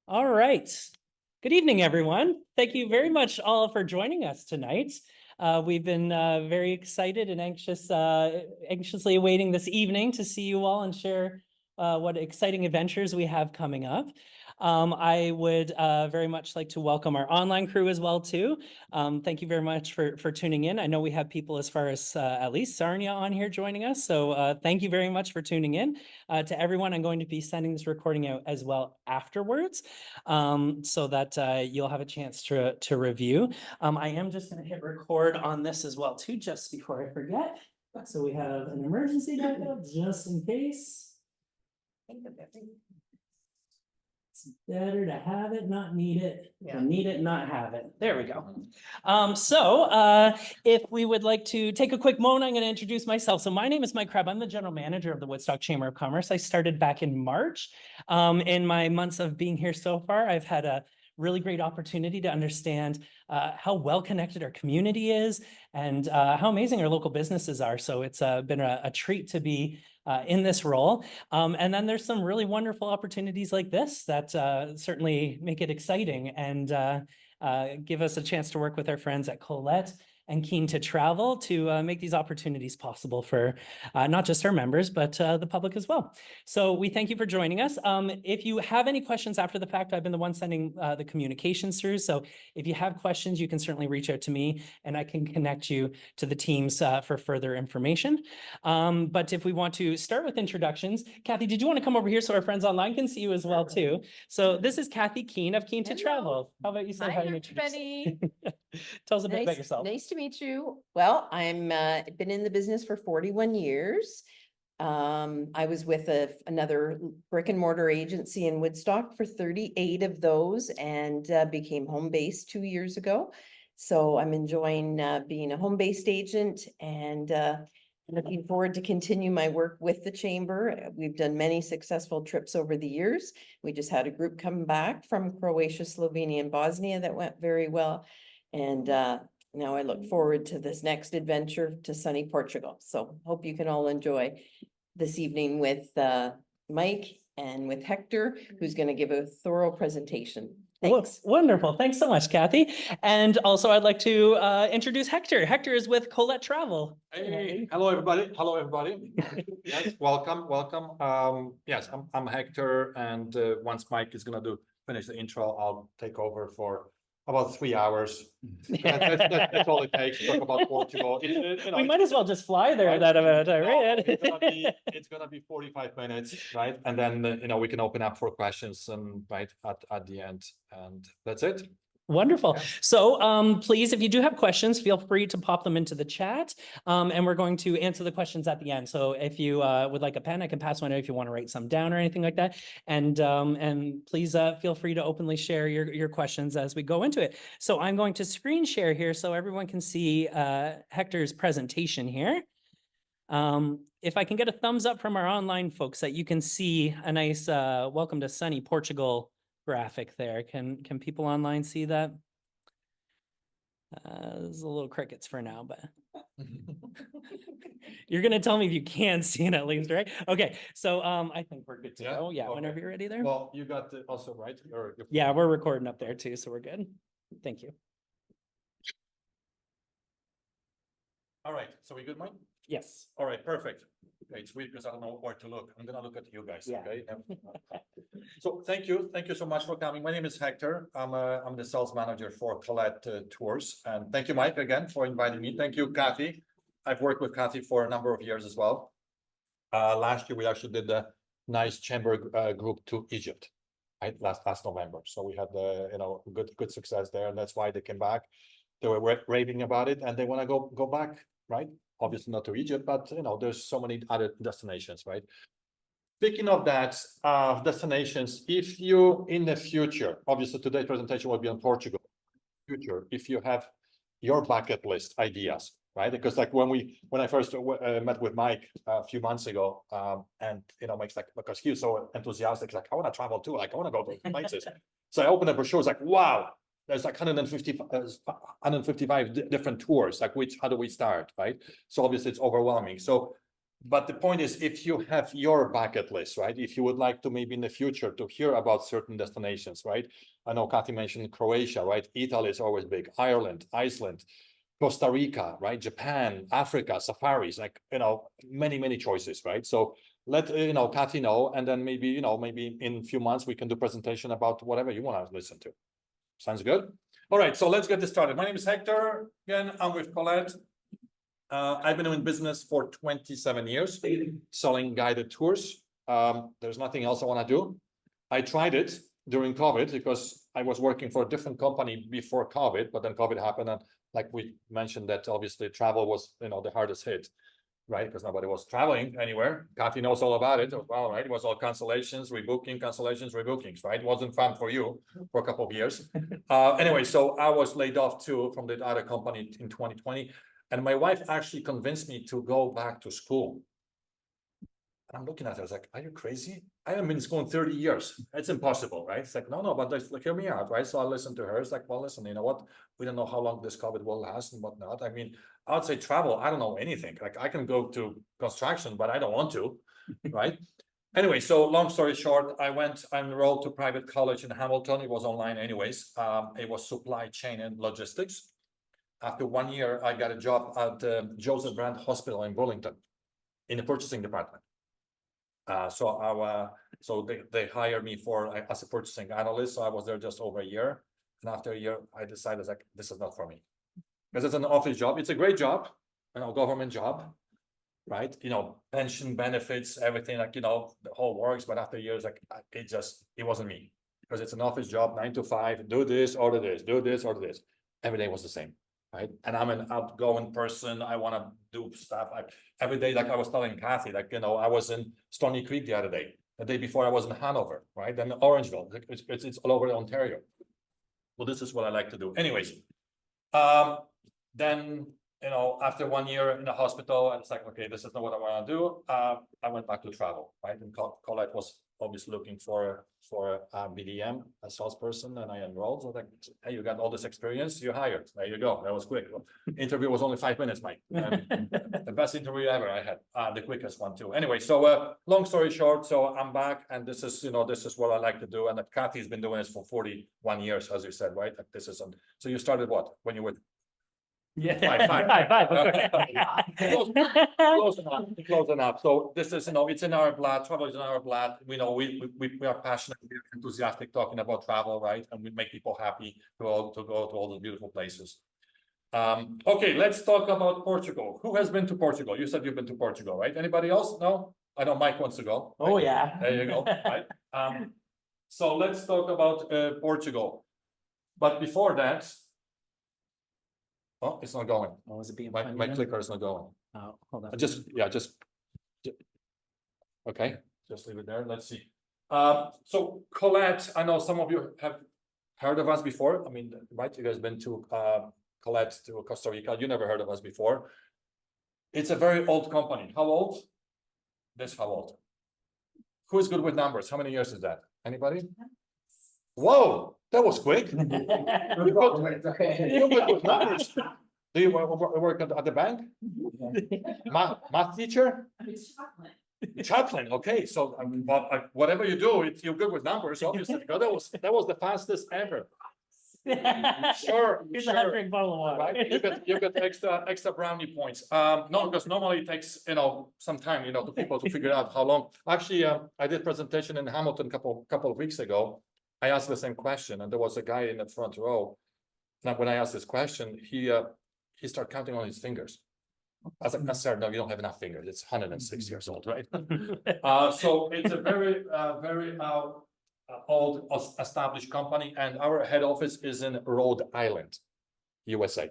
All right. Good evening, everyone. Thank you very much all for joining us tonight. We've been very excited and anxiously awaiting this evening to see you all and share what exciting adventures we have coming up. I would very much like to welcome our online crew as well too. Thank you very much for tuning in. I know we have people as far as at least Sarnia on here joining us. So thank you very much for tuning in. To everyone, I'm going to be sending this recording out as well afterwards so that you'll have a chance to review. I am just going to hit record on this as well too, just before I forget. So we have an emergency backup just in case. It's better to have it, not need it, than need it, not have it. There we go. If we would like to take a quick moment, I'm going to introduce myself. So my name is Mike Krebs. I'm the general manager of the Woodstock Chamber of Commerce. I started back in March. In my months of being here so far, I've had a really great opportunity to understand how well connected our community is and how amazing our local businesses are. So it's been a treat to be in this role. And then there's some really wonderful opportunities like this that certainly make it exciting and give us a chance to work with our friends at Collette and Kean to Travel to make these opportunities possible for not just our members, but the public as well. So we thank you for joining us. If you have any questions after the fact, I've been the one sending the communications through. So if you have questions, you can certainly reach out to me and I can connect you to the teams for further information. But if we want to start with introductions, Kathy, did you want to come over here so our friends online can see you as well too? So this is Kathy Kean of Kean to Travel. How about you say hi, everybody. Tell us a bit about yourself. Nice to meet you. Well, I'm been in the business for 41 years. I was with another brick and mortar agency in Woodstock for 38 of those and became home-based 2 years ago. So I'm enjoying being a home-based agent and looking forward to continue my work with the chamber. We've done many successful trips over the years. We just had a group come back from Croatia, Slovenia, and Bosnia that went very well. And now I look forward to this next adventure to sunny Portugal. So hope you can all enjoy this evening with Mike and with Hector, who's going to give a thorough presentation. Thanks. Wonderful. Thanks so much, Kathy. And also I'd like to introduce Hector. Hector is with Collette Travel. Hey, hello everybody. Hello everybody. Yes, welcome. Yes, I'm Hector, and once Mike is gonna finish the intro, I'll take over for about 3 hours. That's all it takes to talk about Portugal. We might as well just fly there that amount of time, right? It's gonna be 45 minutes, right? And then we can open up for questions and right at the end, and that's it. Wonderful. Yeah. So please, if you do have questions, feel free to pop them into the chat. And we're going to answer the questions at the end. So if you would like a pen, I can pass one out if you want to write some down or anything like that. And please feel free to openly share your questions as we go into it. So I'm going to screen share here so everyone can see Hector's presentation here. If I can get a thumbs up from our online folks that you can see a nice welcome to sunny Portugal graphic there. Can people online see that? There's a little crickets for now, but you're gonna tell me if you can see it at least, right? Okay, so I think we're good to go. Yeah, okay. Whenever you're ready there. Well, you got the also right? Yeah, we're recording up there too, so we're good. Thank you. All right, so we good, Mike? Yes. All right, perfect. Okay, it's weird because I don't know where to look. I'm gonna look at you guys. Yeah. Okay. So thank you so much for coming. My name is Hector. I'm the sales manager for Collette Tours, and thank you, Mike, again for inviting me. Thank you, Kathy. I've worked with Kathy for a number of years as well. Last year we actually did a nice chamber group to Egypt, right? Last November. So we had good success there, and that's why they came back. They were raving about it, and they want to go back, right? Obviously not to Egypt, but there's so many other destinations, right? Speaking of that, destinations, if you in the future, obviously today's presentation will be on Portugal. Future, if you have your bucket list ideas, right? Because like when I first met with Mike a few months ago, and Mike's like, because he was so enthusiastic, like I want to travel too, like I want to go to places. So I opened the brochure, it's like, wow. There's like 155 different tours, like how do we start, right? So obviously it's overwhelming. So But the point is, if you have your bucket list, right? If you would like to maybe in the future to hear about certain destinations, right? I know Kathy mentioned Croatia, right? Italy is always big. Ireland, Iceland, Costa Rica, right? Japan, Africa, safaris, like, many choices, right? So let, Kathy know, and then maybe, maybe in a few months we can do presentation about whatever you want to listen to. Sounds good? All right, so let's get this started. My name is Hector. Again, I'm with Collette. I've been in business for 27 years, selling guided tours. There's nothing else I want to do. I tried it during COVID because I was working for a different company before COVID, but then COVID happened. And like we mentioned that obviously travel was, the hardest hit, right? Because nobody was traveling anywhere. Kathy knows all about it as well, right? It was all cancellations, rebookings, right? It wasn't fun for you for a couple of years. Anyway, so I was laid off too from the other company in 2020. And my wife actually convinced me to go back to school. I'm looking at her, I was like, are you crazy? I haven't been in school in 30 years. It's impossible, right? It's like, no, but like, hear me out, right? So I listened to her. It's like, well, listen, you know what? We don't know how long this COVID will last and whatnot. I mean, I would say travel, I don't know anything. Like I can go to construction, but I don't want to, right? Anyway, so long story short, I enrolled to private college in Hamilton. It was online anyways. It was supply chain and logistics. After 1 year, I got a job at Joseph Brand Hospital in Burlington in the purchasing department. So they hired me as a purchasing analyst. So I was there just over a year. And after a year, I decided like, this is not for me. Because it's an office job. It's a great job, government job, right? Pension benefits, everything, like, the whole works. But after years, like it wasn't me. Because it's an office job, 9 to 5, do this, order this, do this, order this. Every day was the same. Right. And I'm an outgoing person. I want to do stuff every day. Like I was telling Kathy, like, I was in Stony Creek the other day. The day before I was in Hanover, right? Then Orangeville. It's all over Ontario. Well, this is what I like to do. Anyways, then, after 1 year in the hospital, I was like, okay, this is not what I want to do. I went back to travel, right? And Collette was obviously looking for a BDM, a salesperson, and I enrolled. So like, hey, you got all this experience, you're hired. There you go. That was quick. Interview was only 5 minutes, Mike. The best interview ever I had, the quickest one too. Anyway, so long story short, so I'm back, and this is what I like to do. And Kathy's been doing this for 41 years, as you said, right? Like this is so you started what when you were? Yeah. Five. Okay. Close enough. So this is, it's in our blood. Travel is in our blood. We are passionate, we're enthusiastic talking about travel, right? And we make people happy to go to all the beautiful places. Okay, let's talk about Portugal. Who has been to Portugal? You said you've been to Portugal, right? Anybody else? No? I know Mike wants to go. Right? Oh yeah. There you go. Right. So let's talk about Portugal. But before that. Oh, it's not going. What was it being? My clicker is not going. Oh, hold on. Okay, just leave it there. Let's see. So Collette, I know some of you have heard of us before. I mean, right? You guys been to Collette to Costa Rica. You never heard of us before. It's a very old company. How old? How old? Who is good with numbers? How many years is that? Anybody? Whoa, that was quick. You're good with numbers. Do you work at the bank? Math teacher? Chaplain. Okay, so whatever you do, you're good with numbers. Obviously, that was the fastest ever. Sure. Here's a $100 bottle of water. Right? You get extra brownie points. No, because normally it takes some time to people to figure out how long. Actually, I did a presentation in Hamilton a couple of weeks ago. I asked the same question, and there was a guy in the front row. Now, when I asked this question, he started counting on his fingers. I was like, no, sir, no, you don't have enough fingers. It's 106 years old, right? So it's a very old established company, and our head office is in Rhode Island, USA.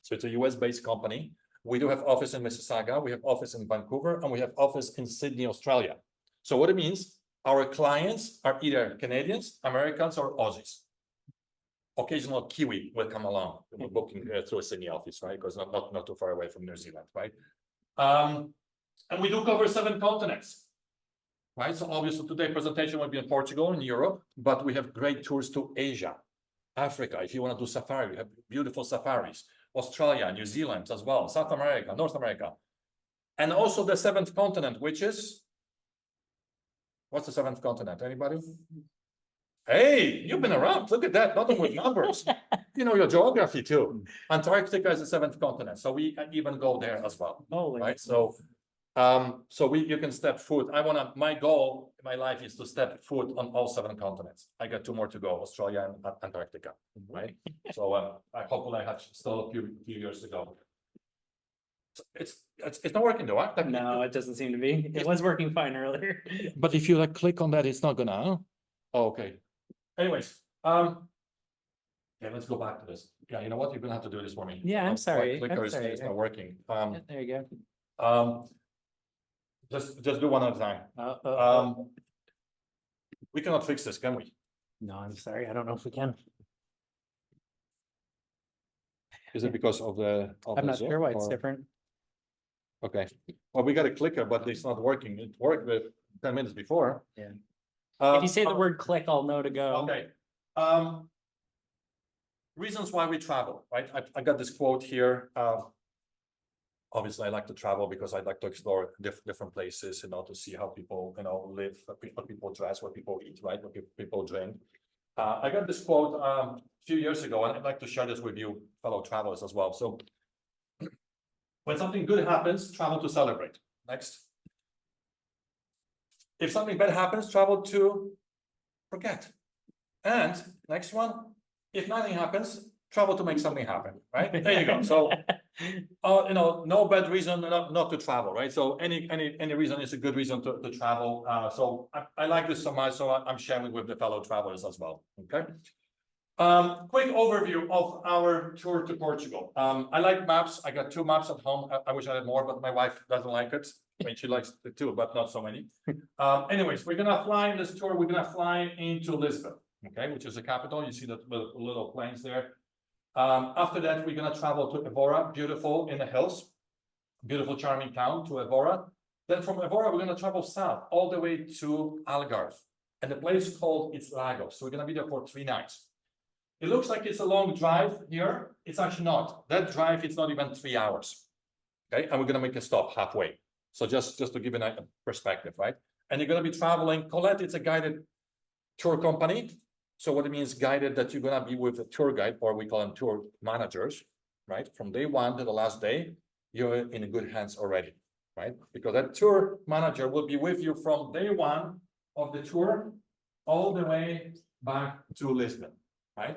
So it's a US-based company. We do have office in Mississauga, we have office in Vancouver, and we have office in Sydney, Australia. So what it means, our clients are either Canadians, Americans, or Aussies. Occasional Kiwi will come along. We're booking through a Sydney office, right? Because not too far away from New Zealand, right? And we do cover 7 continents, right? So obviously today's presentation will be in Portugal and Europe, but we have great tours to Asia, Africa. If you want to do safari, we have beautiful safaris. Australia, New Zealand as well, South America, North America. And also the seventh continent, which is, what's the seventh continent? Anybody? Hey, you've been around. Look at that. Nothing with numbers. You know your geography too. Antarctica is the seventh continent, so we even go there as well. Oh, Right. So, you can step foot. My goal in my life is to step foot on all seven continents. I got two more to go, Australia and Antarctica. Right. So, hopefully I have still a few years to go. It's not working though, huh? No, it doesn't seem to be. It was working fine earlier. But if you like click on that, it's not gonna, huh? Oh, okay. Anyways, yeah, let's go back to this. Yeah, you know what? You're gonna have to do this for me. Yeah, I'm My sorry. clicker I'm is sorry. not working. Yeah, there you Just do one at a time. go. We cannot fix this, can we? No, I'm sorry. I don't know if we can. Is it because of the? I'm not sure why it's or- different. Okay, well, we got a clicker, but it's not working. It worked with 10 minutes before. Yeah. Uh, If you say the word click, I'll know to go. Okay. Reasons why we travel, right? I got this quote here. Obviously, I like to travel because I like to explore different places, to see how people, live, what people dress, what people eat, right? What people drink. I got this quote a few years ago, and I'd like to share this with you, fellow travelers as well. So, when something good happens, travel to celebrate. Next. If something bad happens, travel to forget. And next one, if nothing happens, travel to make something happen, right? There you go. So, no bad reason not to travel, right? So any reason is a good reason to travel. So I like this so much, so I'm sharing with the fellow travelers as well, okay? Quick overview of our tour to Portugal. I like maps. I got two maps at home. I wish I had more, but my wife doesn't like it. I mean, she likes it too, but not so many. Anyways, we're gonna fly in this tour. We're gonna fly into Lisbon, okay, which is the capital. You see the little planes there. After that, we're gonna travel to Évora, beautiful in the hills, beautiful, charming town, to Évora. Then from Évora, we're gonna travel south all the way to Algarve, and the place called it's Lagos. So we're gonna be there for 3 nights. It looks like it's a long drive here. It's actually not. That drive, it's not even 3 hours. Okay, and we're gonna make a stop halfway. So just to give you a perspective, right? And you're gonna be traveling. Collette, it's a guided tour company. So what it means guided, that you're gonna be with a tour guide, or we call them tour managers, right? From day one to the last day, you're in good hands already, right? Because that tour manager will be with you from day one of the tour all the way back to Lisbon, right?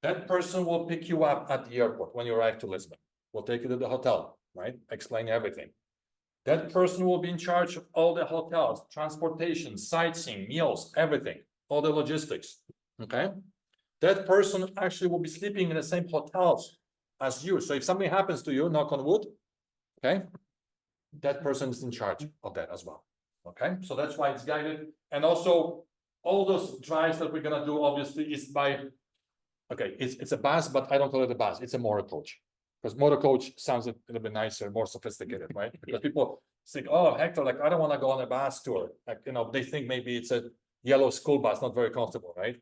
That person will pick you up at the airport when you arrive to Lisbon. We'll take you to the hotel, right? Explain everything. That person will be in charge of all the hotels, transportation, sightseeing, meals, everything, all the logistics, okay? That person actually will be sleeping in the same hotels as you. So if something happens to you, knock on wood, okay? That person is in charge of that as well, okay? So that's why it's guided. And also, all those drives that we're gonna do, obviously, is by, okay, it's a bus, but I don't call it a bus, it's a motor coach. Because motor coach sounds a little bit nicer, more sophisticated, right? Because people think, oh, Hector, like, I don't want to go on a bus tour. Like, they think maybe it's a yellow school bus, not very comfortable, right?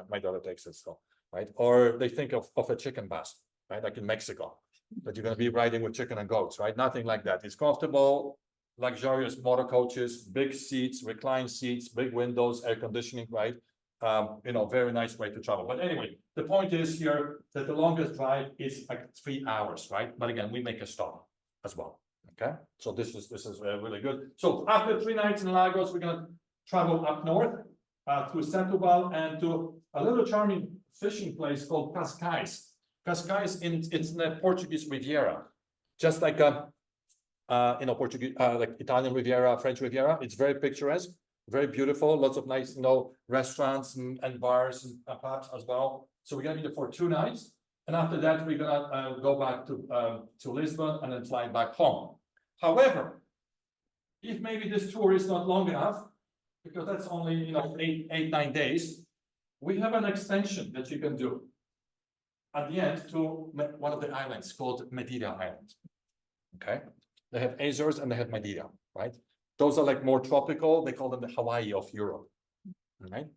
My daughter takes it, so, right? Or they think of a chicken bus, right? Like in Mexico, that you're going to be riding with chicken and goats, right? Nothing like that. It's comfortable, luxurious motor coaches, big seats, reclined seats, big windows, air conditioning, right? Very nice way to travel. But anyway, the point is here that the longest drive is like 3 hours, right? But again, we make a stop as well. Okay, so this is really good. So after 3 nights in Lagos, we're gonna travel up north through Setúbal and to a little charming fishing place called Cascais. Cascais, it's in the Portuguese Riviera, just like Portuguese, like Italian Riviera, French Riviera. It's very picturesque. Very beautiful, lots of nice, restaurants and bars and pubs as well. So we're gonna be there for 2 nights, and after that we're gonna go back to Lisbon and then fly back home. However, if maybe this tour is not long enough, because that's only 8-9 days, we have an extension that you can do at the end to one of the islands called Madeira Island. Okay, they have Azores and they have Madeira, right? Those are like more tropical. They call them the Hawaii of Europe, right?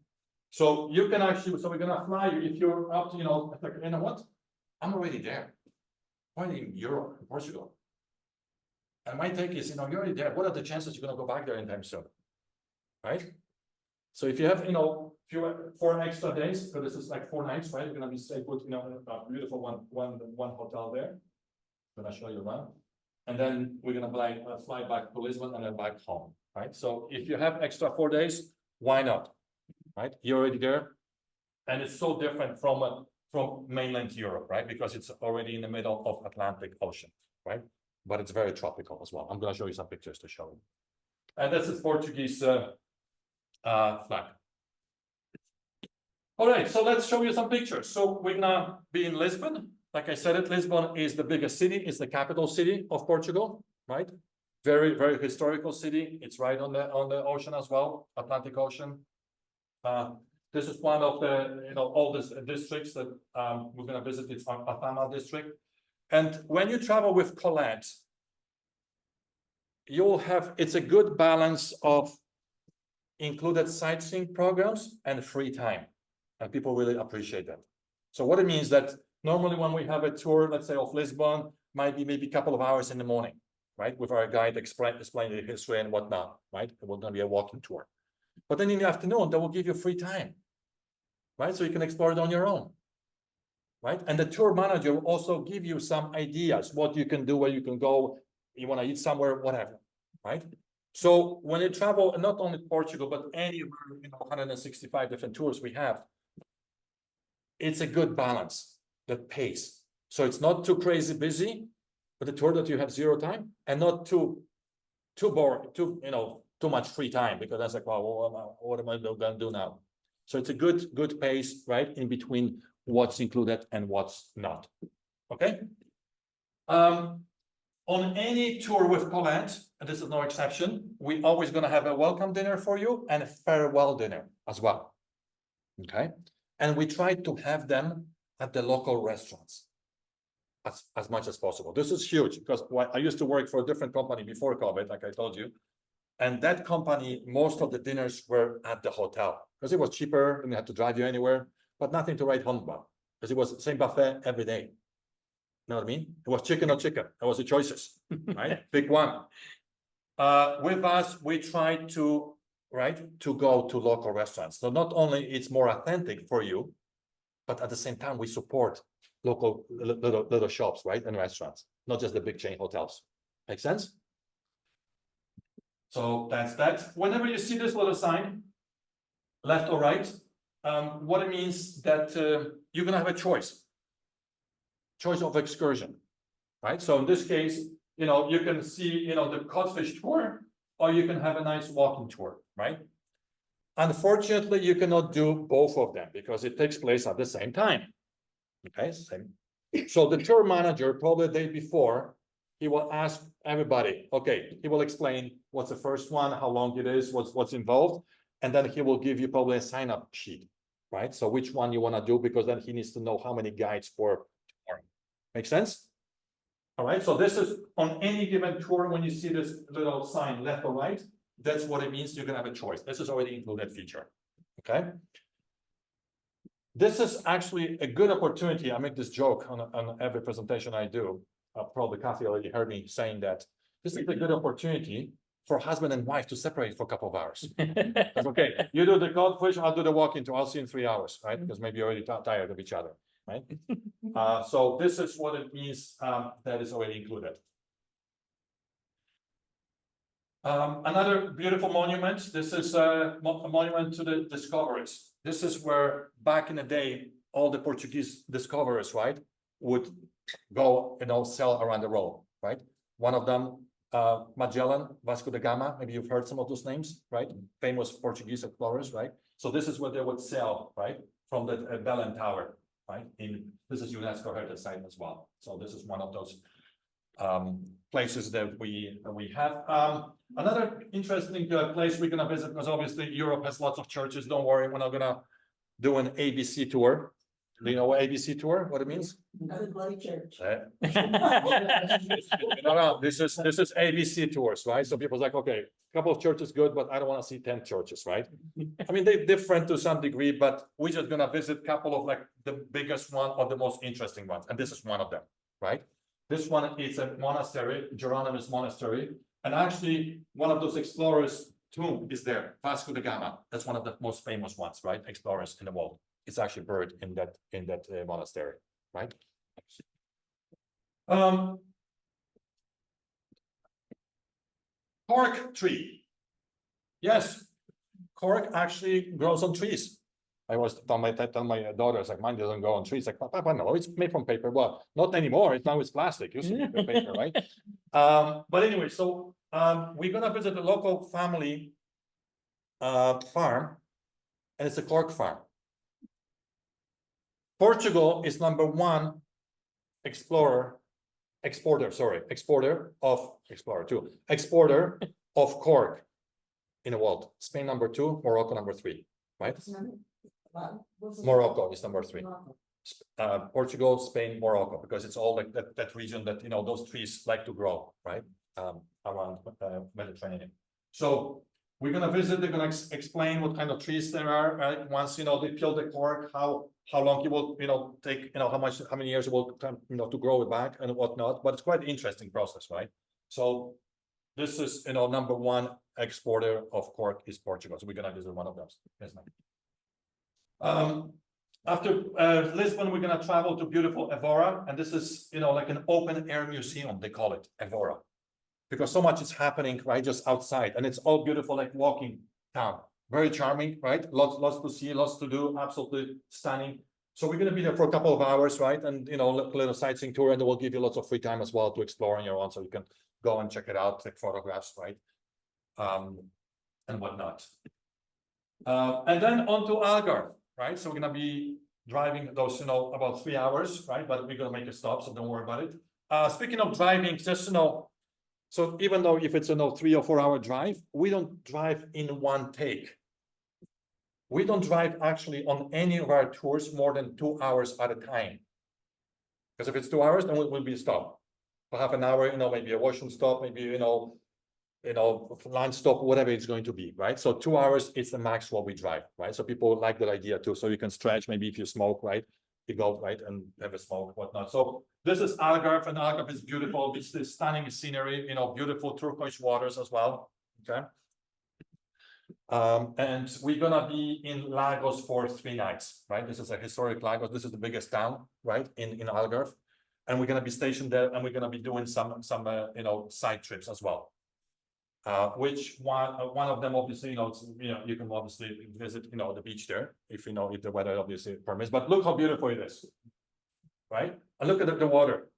So you can actually, so we're gonna fly you if you're up to, like, you know what? I'm already there. Why in Europe, Portugal? And my take is, you're already there. What are the chances you're gonna go back there anytime soon? Right? So if you have, if you have 4 extra days, so this is like 4 nights, right? You're gonna be stay put, a beautiful one hotel there. I'm gonna show you around. And then we're gonna fly back to Lisbon and then back home, right? So if you have extra 4 days, why not? Right? You're already there. And it's so different from mainland Europe, right? Because it's already in the middle of Atlantic Ocean, right? But it's very tropical as well. I'm gonna show you some pictures to show you. And this is Portuguese flag. All right, so let's show you some pictures. So we're gonna be in Lisbon. Like I said, Lisbon is the biggest city, it's the capital city of Portugal, right? Very, very historical city. It's right on the ocean as well, Atlantic Ocean. This is one of the oldest districts that we're gonna visit. It's Afama district. And when you travel with Collette, it's a good balance of included sightseeing programs and free time. And people really appreciate that. So what it means that normally when we have a tour, let's say of Lisbon, might be maybe a couple of hours in the morning, right? With our guide explaining the history and whatnot, right? It will not be a walking tour. But then in the afternoon, they will give you free time, right? So you can explore it on your own, right? And the tour manager will also give you some ideas, what you can do, where you can go, you want to eat somewhere, whatever, right? So when you travel, not only Portugal, but any 165 different tours we have, it's a good balance, that pace. So it's not too crazy busy, but the tour that you have 0 time, and not too boring, too much free time, because that's like, well, what am I gonna do now? So it's a good pace, right, in between what's included and what's not. Okay. On any tour with Collette, and this is no exception, we always gonna have a welcome dinner for you and a farewell dinner as well. Okay. And we try to have them at the local restaurants as much as possible. This is huge because I used to work for a different company before COVID, like I told you. And that company, most of the dinners were at the hotel because it was cheaper and you had to drive you anywhere, but nothing to write home about because it was the same buffet every day. You know what I mean? It was chicken or chicken. That was the choices, right? Pick one. With us, we try to go to local restaurants. So not only it's more authentic for you, but at the same time, we support local little shops, right? And restaurants, not just the big chain hotels. Make sense? So that's that. Whenever you see this little sign, left or right, what it means that you're gonna have a choice of excursion, right? So in this case, you can see, the codfish tour, or you can have a nice walking tour, right? Unfortunately, you cannot do both of them because it takes place at the same time. Okay, same. So the tour manager, probably the day before, he will ask everybody, okay, he will explain what's the first one, how long it is, what's involved, and then he will give you probably a sign-up sheet, right? So which one you want to do, because then he needs to know how many guides for tomorrow. Make sense? All right, so this is on any given tour, when you see this little sign left or right, that's what it means. You're gonna have a choice. This is already included feature, okay? This is actually a good opportunity. I make this joke on every presentation I do. Probably Kathy already heard me saying that. This is a good opportunity for husband and wife to separate for a couple of hours. That's okay. You do the codfish, I'll do the walking tour. I'll see you in 3 hours, right? Because maybe you're already tired of each other, right? So this is what it means that is already included. Another beautiful monument. This is a monument to the discoveries. This is where back in the day, all the Portuguese discoverers, right, would go, sail around the world, right? One of them, Magellan, Vasco da Gama. Maybe you've heard some of those names, right? Famous Portuguese explorers, right? So this is where they would sail, right? From the Belen Tower, right? This is UNESCO heritage site as well. So this is one of those places that we have. Another interesting place we're gonna visit, because obviously Europe has lots of churches. Don't worry, we're not gonna do an ABC tour. Do you know what ABC tour? What it means? Another bloody church. No, this is ABC tours, right? So people's like, okay, a couple of churches good, but I don't want to see 10 churches, right? I mean, they're different to some degree, but we're just gonna visit a couple of like the biggest one or the most interesting ones, and this is one of them, right? This one is a monastery, Geronimus monastery. And actually, one of those explorers' tomb is there, Vasco da Gama. That's one of the most famous ones, right? Explorers in the world. It's actually buried in that monastery, right? Cork tree. Yes, cork actually grows on trees. I was telling my daughters, like, mine doesn't go on trees. Like, Papa, no, it's made from paper. Well, not anymore. Now it's plastic. Used to be paper, right? But anyway, so we're gonna visit a local family farm, and it's a cork farm. Portugal is #1 exporter of cork in the world. Spain #2, Morocco #3, right? Morocco is #3. Portugal, Spain, Morocco, because it's all like that region that, those trees like to grow, right? Around Mediterranean. So we're gonna visit, they're gonna explain what kind of trees there are, right? Once, they peel the cork, how long it will, take, how many years it will, to grow it back and whatnot, but it's quite an interesting process, right? So this is, #1 exporter of cork is Portugal. So we're gonna visit one of those. Yes, ma'am. After Lisbon, we're gonna travel to beautiful Evora, and this is, like an open air museum, they call it Evora, because so much is happening, right, just outside, and it's all beautiful, like walking town. Very charming, right? Lots to see, lots to do, absolutely stunning. So we're gonna be there for a couple of hours, right? And a little sightseeing tour, and we'll give you lots of free time as well to explore on your own, so you can go and check it out, take photographs, right? And whatnot. And then on to Algarve, right? So we're gonna be driving those, about 3 hours, right? But we're gonna make a stop, so don't worry about it. Speaking of driving, just so even though if it's a 3 or 4 hour drive, we don't drive in one take. We don't drive actually on any of our tours more than 2 hours at a time. Because if it's 2 hours, then we'll be stopped for half an hour, maybe a washroom stop, maybe, lunch stop, whatever it's going to be, right? So 2 hours is the max what we drive, right? So people like that idea too. So you can stretch, maybe if you smoke, right? You go, right, and have a smoke, whatnot. So this is Algarve, and Algarve is beautiful. It's this stunning scenery, beautiful turquoise waters as well, okay? And we're gonna be in Lagos for 3 nights, right? This is a historic Lagos. This is the biggest town, right, in Algarve. And we're gonna be stationed there, and we're gonna be doing some side trips as well. Which one of them, obviously, you can obviously visit, the beach there, if if the weather obviously permits. But look how beautiful it is, right? And look at the water.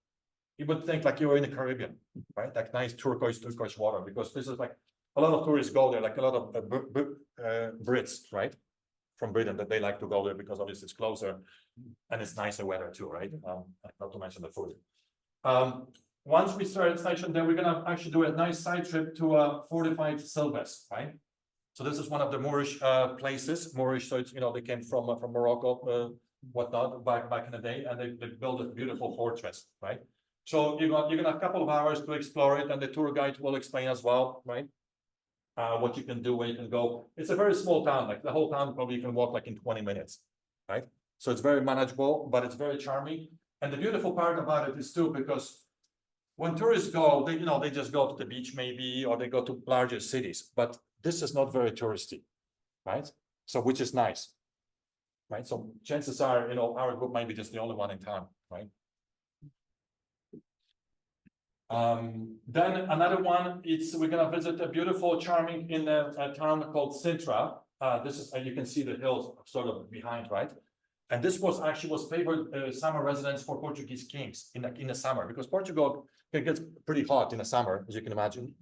You would think like you were in the Caribbean, right? Like nice turquoise water, because this is like a lot of tourists go there, like a lot of Brits, right, from Britain, that they like to go there because obviously it's closer and it's nicer weather too, right? Not to mention the food. Once we start station there, we're gonna actually do a nice side trip to fortified Silves, right? So this is one of the Moorish places. Moorish, so it's they came from Morocco, whatnot, back in the day, and they built a beautiful fortress, right? So you're gonna have a couple of hours to explore it, and the tour guide will explain as well, right? What you can do, where you can go. It's a very small town, like the whole town probably you can walk like in 20 minutes, right? So it's very manageable, but it's very charming. And the beautiful part about it is too, because when tourists go, they just go to the beach maybe, or they go to larger cities, but this is not very touristy, right? So which is nice, right? So chances are, our group might be just the only one in town, right? Then another one, we're gonna visit a beautiful, charming in a town called Sintra. This is, you can see the hills sort of behind, right? And this was favored summer residence for Portuguese kings in the summer, because Portugal, it gets pretty hot in the summer, as you can imagine,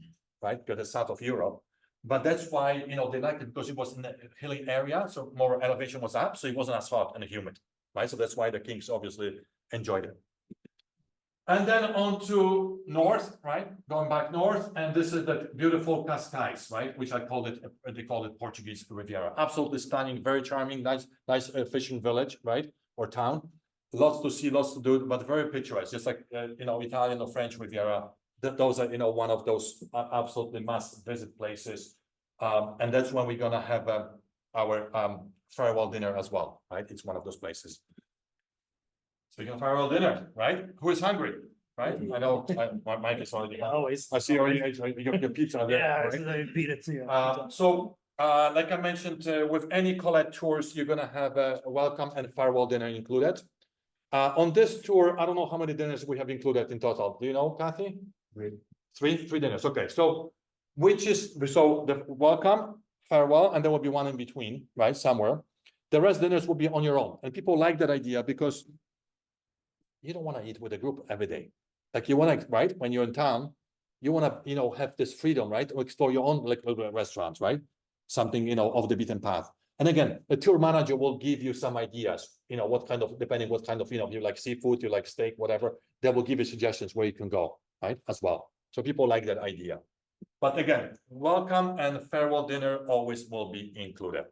right? Because it's south of Europe. But that's why, they liked it, because it was in a hilly area, so more elevation was up, so it wasn't as hot and humid, right? So that's why the kings obviously enjoyed it. And then on to north, right? Going back north, and this is the beautiful Cascais, right? Which they call it Portuguese Riviera. Absolutely stunning, very charming, nice fishing village, right? Or town. Lots to see, lots to do, but very picturesque, just like, Italian or French Riviera. Those are, one of those absolutely must visit places. And that's when we're gonna have our farewell dinner as well, right? It's one of those places. Speaking of farewell dinner, right? Who is hungry, right? I know, my mic is already. Always. I see already, your pizza there. Yeah, right? I beat it too. Like I mentioned, with any Collette tours, you're gonna have a welcome and farewell dinner included. On this tour, I don't know how many dinners we have included in total. Do you know, Kathy? Three dinners. Okay, so the welcome, farewell, and there will be one in between, right, somewhere. The rest dinners will be on your own, and people like that idea because you don't want to eat with a group every day. Like you want to, right? When you're in town, you want to, have this freedom, right? To explore your own like little restaurants, right? Something, off the beaten path. And again, a tour manager will give you some ideas, what kind of, depending what kind of, you like seafood, you like steak, whatever, they will give you suggestions where you can go, right? As well. So people like that idea. But again, welcome and farewell dinner always will be included.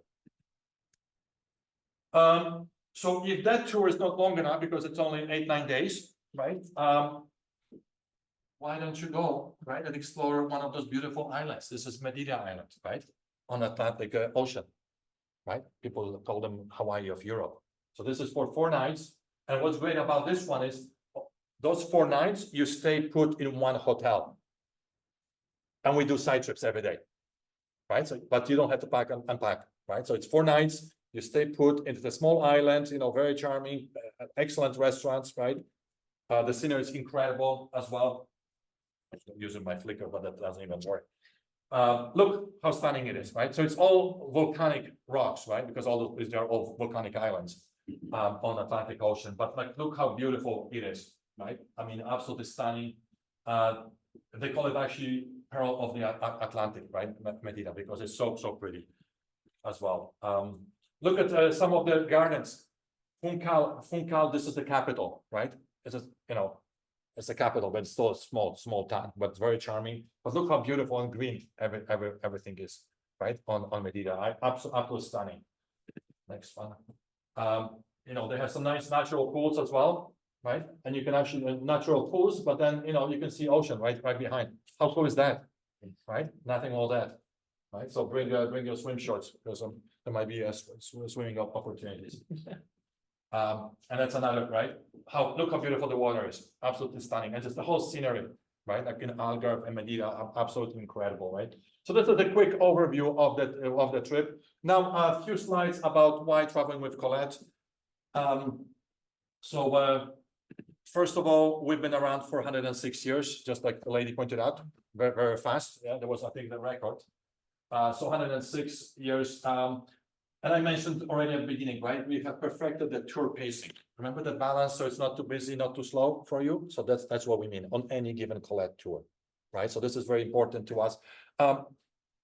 So if that tour is not long enough, because it's only 8-9 days, right? Why don't you go, right, and explore one of those beautiful islands? This is Madeira Island, right? On Atlantic Ocean, right? People call them Hawaii of Europe. So this is for 4 nights. And what's great about this one is those 4 nights, you stay put in one hotel. And we do side trips every day, right? So, but you don't have to pack and unpack, right? So it's 4 nights, you stay put into the small island, very charming, excellent restaurants, right? The scenery is incredible as well. I'm using my flicker, but that doesn't even work. Look how stunning it is, right? So it's all volcanic rocks, right? Because they're all volcanic islands on Atlantic Ocean. But like, look how beautiful it is, right? I mean, absolutely stunning. They call it actually Pearl of the Atlantic, right? Madeira, because it's so pretty as well. Look at some of the gardens. Funchal, this is the capital, right? It's just, it's the capital, but it's still a small town, but it's very charming. But look how beautiful and green everything is, right? On Madeira, absolutely stunning. Next one. They have some nice natural pools as well, right? And you can actually natural pools, but then you can see ocean right behind. How cool is that? Right? Nothing all that, right? So bring your swim shorts because there might be swimming opportunities. And that's another, right? Look how beautiful the water is, absolutely stunning, and just the whole scenery, right? Like in Algarve and Madeira, absolutely incredible, right? So this is a quick overview of the trip. Now a few slides about why traveling with Collette. First of all, we've been around for 106 years, just like the lady pointed out, very fast. Yeah, there was, I think, the record. So 106 years. And I mentioned already at the beginning, right? We have perfected the tour pacing. Remember the balance, so it's not too busy, not too slow for you. So that's what we mean on any given Collette tour, right? So this is very important to us.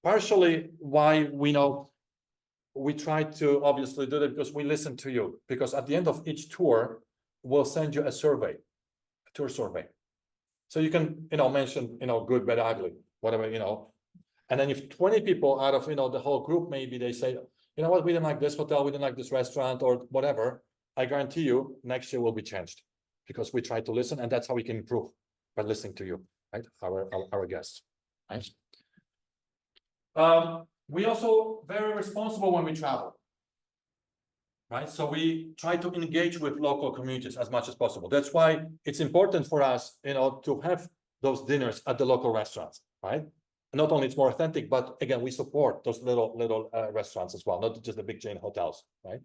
Partially why we try to obviously do that because we listen to you. Because at the end of each tour, we'll send you a tour survey. So you can, mention, good, bad, ugly, whatever, And then if 20 people out of, the whole group, maybe they say, you know what, we didn't like this hotel, we didn't like this restaurant or whatever, I guarantee you next year will be changed because we try to listen, and that's how we can improve by listening to you, right? Our guests, right? We also very responsible when we travel, right? So we try to engage with local communities as much as possible. That's why it's important for us, to have those dinners at the local restaurants, right? Not only it's more authentic, but again, we support those little restaurants as well, not just the big chain hotels, right?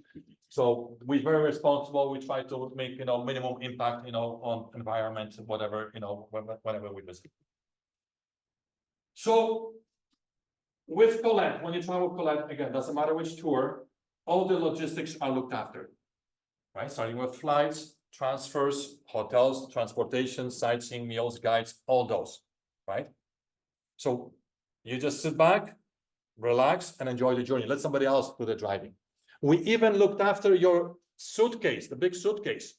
So we're very responsible. We try to make, minimum impact, on environment, whatever, whenever we visit. So with Collette, when you travel with Collette, again, doesn't matter which tour, all the logistics are looked after, right? Starting with flights, transfers, hotels, transportation, sightseeing, meals, guides, all those, right? So you just sit back, relax, and enjoy the journey. Let somebody else do the driving. We even looked after your suitcase, the big suitcase.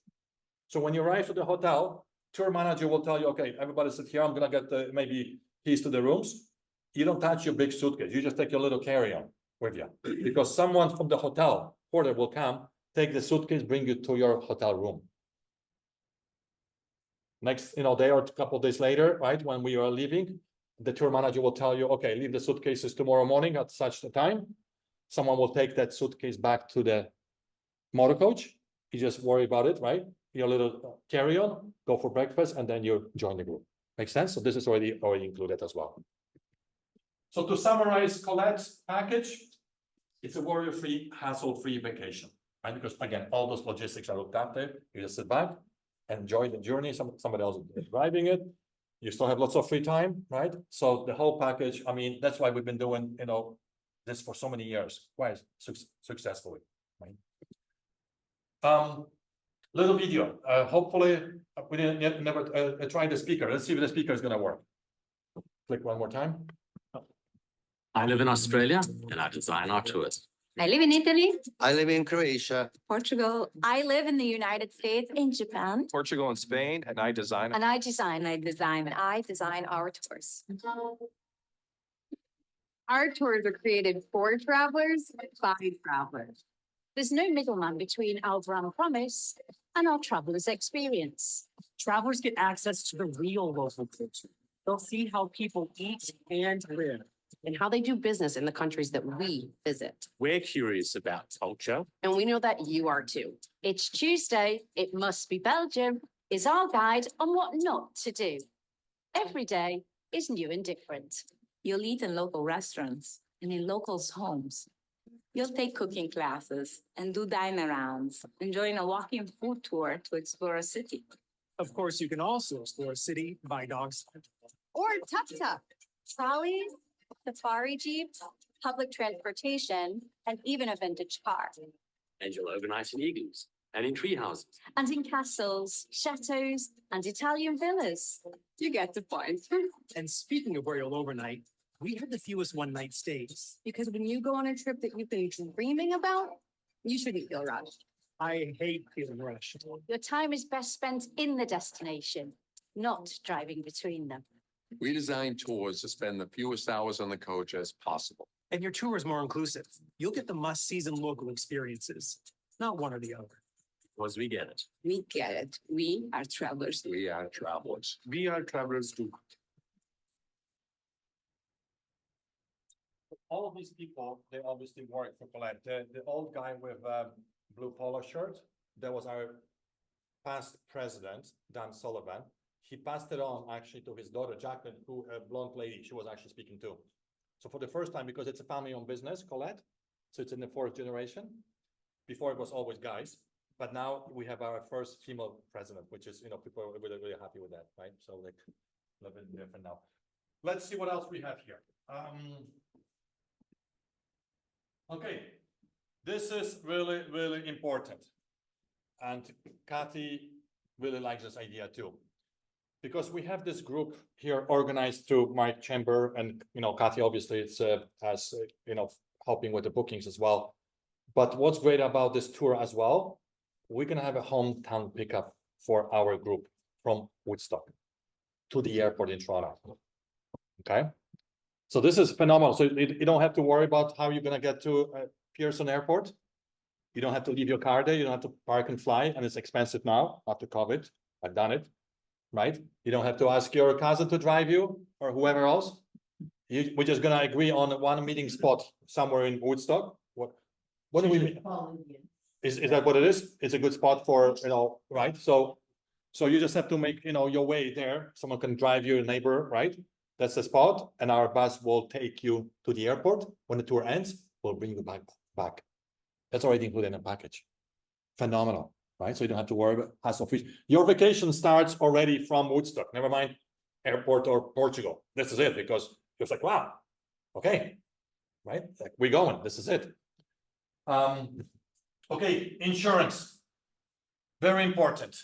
So when you arrive at the hotel, tour manager will tell you, okay, everybody sit here. I'm going to get maybe keys to the rooms. You don't touch your big suitcase. You just take your little carry-on with you because someone from the hotel porter will come, take the suitcase, bring you to your hotel room. Next, day or a couple of days later, right, when we are leaving, the tour manager will tell you, okay, leave the suitcases tomorrow morning at such a time. Someone will take that suitcase back to the motor coach. You just worry about it, right? your little carry-on, go for breakfast, and then you join the group. Makes sense? So this is already included as well. So to summarize Colette's package, it's a worry-free, hassle-free vacation, right? Because again, all those logistics are looked after. You just sit back, enjoy the journey. Somebody else is driving it. You still have lots of free time, right? So the whole package, I mean, that's why we've been doing, this for so many years, quite successfully, right? Little video. Hopefully, we didn't yet never try the speaker. Let's see if the speaker is gonna work. Click one more time. I live in Australia and I design our tours. I live in Italy, I live in Croatia. Portugal. I live in the United States, in Japan. Portugal and Spain, and I design. And I design our tours. Our tours are created for travelers, by travelers. There's no middleman between our brand promise and our traveler's experience. Travelers get access to the real local culture. They'll see how people eat and live. And how they do business in the countries that we visit. We're curious about culture. And we know that you are too. It's Tuesday, it must be Belgium, is our guide on what not to do. Every day is new and different. You'll eat in local restaurants and in locals' homes. You'll take cooking classes and do dine-arounds, enjoying a walking food tour to explore a city. Of course, you can also explore a city by dogs. Or tuk-tuk, trolleys, safari jeeps, public transportation, and even a vintage car. And you'll overnight in igloos and in tree houses. And in castles, chateaus, and Italian villas. You get the point. And speaking of where you'll overnight, we have the fewest one-night stays. Because when you go on a trip that you've been dreaming about, you shouldn't feel rushed. I hate feeling rushed. Your time is best spent in the destination, not driving between them. We design tours to spend the fewest hours on the coach as possible. And your tour is more inclusive. You'll get the must-sees and local experiences, not one or the other. Because we get it. We get it. We are travelers. We are travelers. We are travelers too. All of these people, they obviously work for Collette. The old guy with blue polo shirt, that was our past president, Dan Sullivan. He passed it on actually to his daughter, Jacqueline, who a blonde lady, she was actually speaking too. So for the first time, because it's a family-owned business, Collette, so it's in the 4th generation. Before it was always guys, but now we have our first female president, which is, people are really, really happy with that, right? So like, a little bit different now. Let's see what else we have here. Okay, this is really, really important. And Kathy really likes this idea too. Because we have this group here organized through my chamber, and Kathy obviously it's helping with the bookings as well. But what's great about this tour as well, we're gonna have a hometown pickup for our group from Woodstock to the airport in Toronto. Okay, so this is phenomenal. So you don't have to worry about how you're gonna get to Pearson Airport. You don't have to leave your car there. You don't have to park and fly, and it's expensive now after COVID. I've done it. Right? You don't have to ask your cousin to drive you or whoever else. We're just gonna agree on one meeting spot somewhere in Woodstock. What do we mean? Is that what it is? It's a good spot for, right? So you just have to make, your way there. Someone can drive your neighbor, right? That's the spot. And our bus will take you to the airport. When the tour ends, we'll bring you back. That's already included in the package. Phenomenal. Right, so you don't have to worry about hassle free. Your vacation starts already from Woodstock. Never mind airport or Portugal. This is it, because it's like, wow, okay, right? Like, we're going. This is it. Okay, insurance, very important.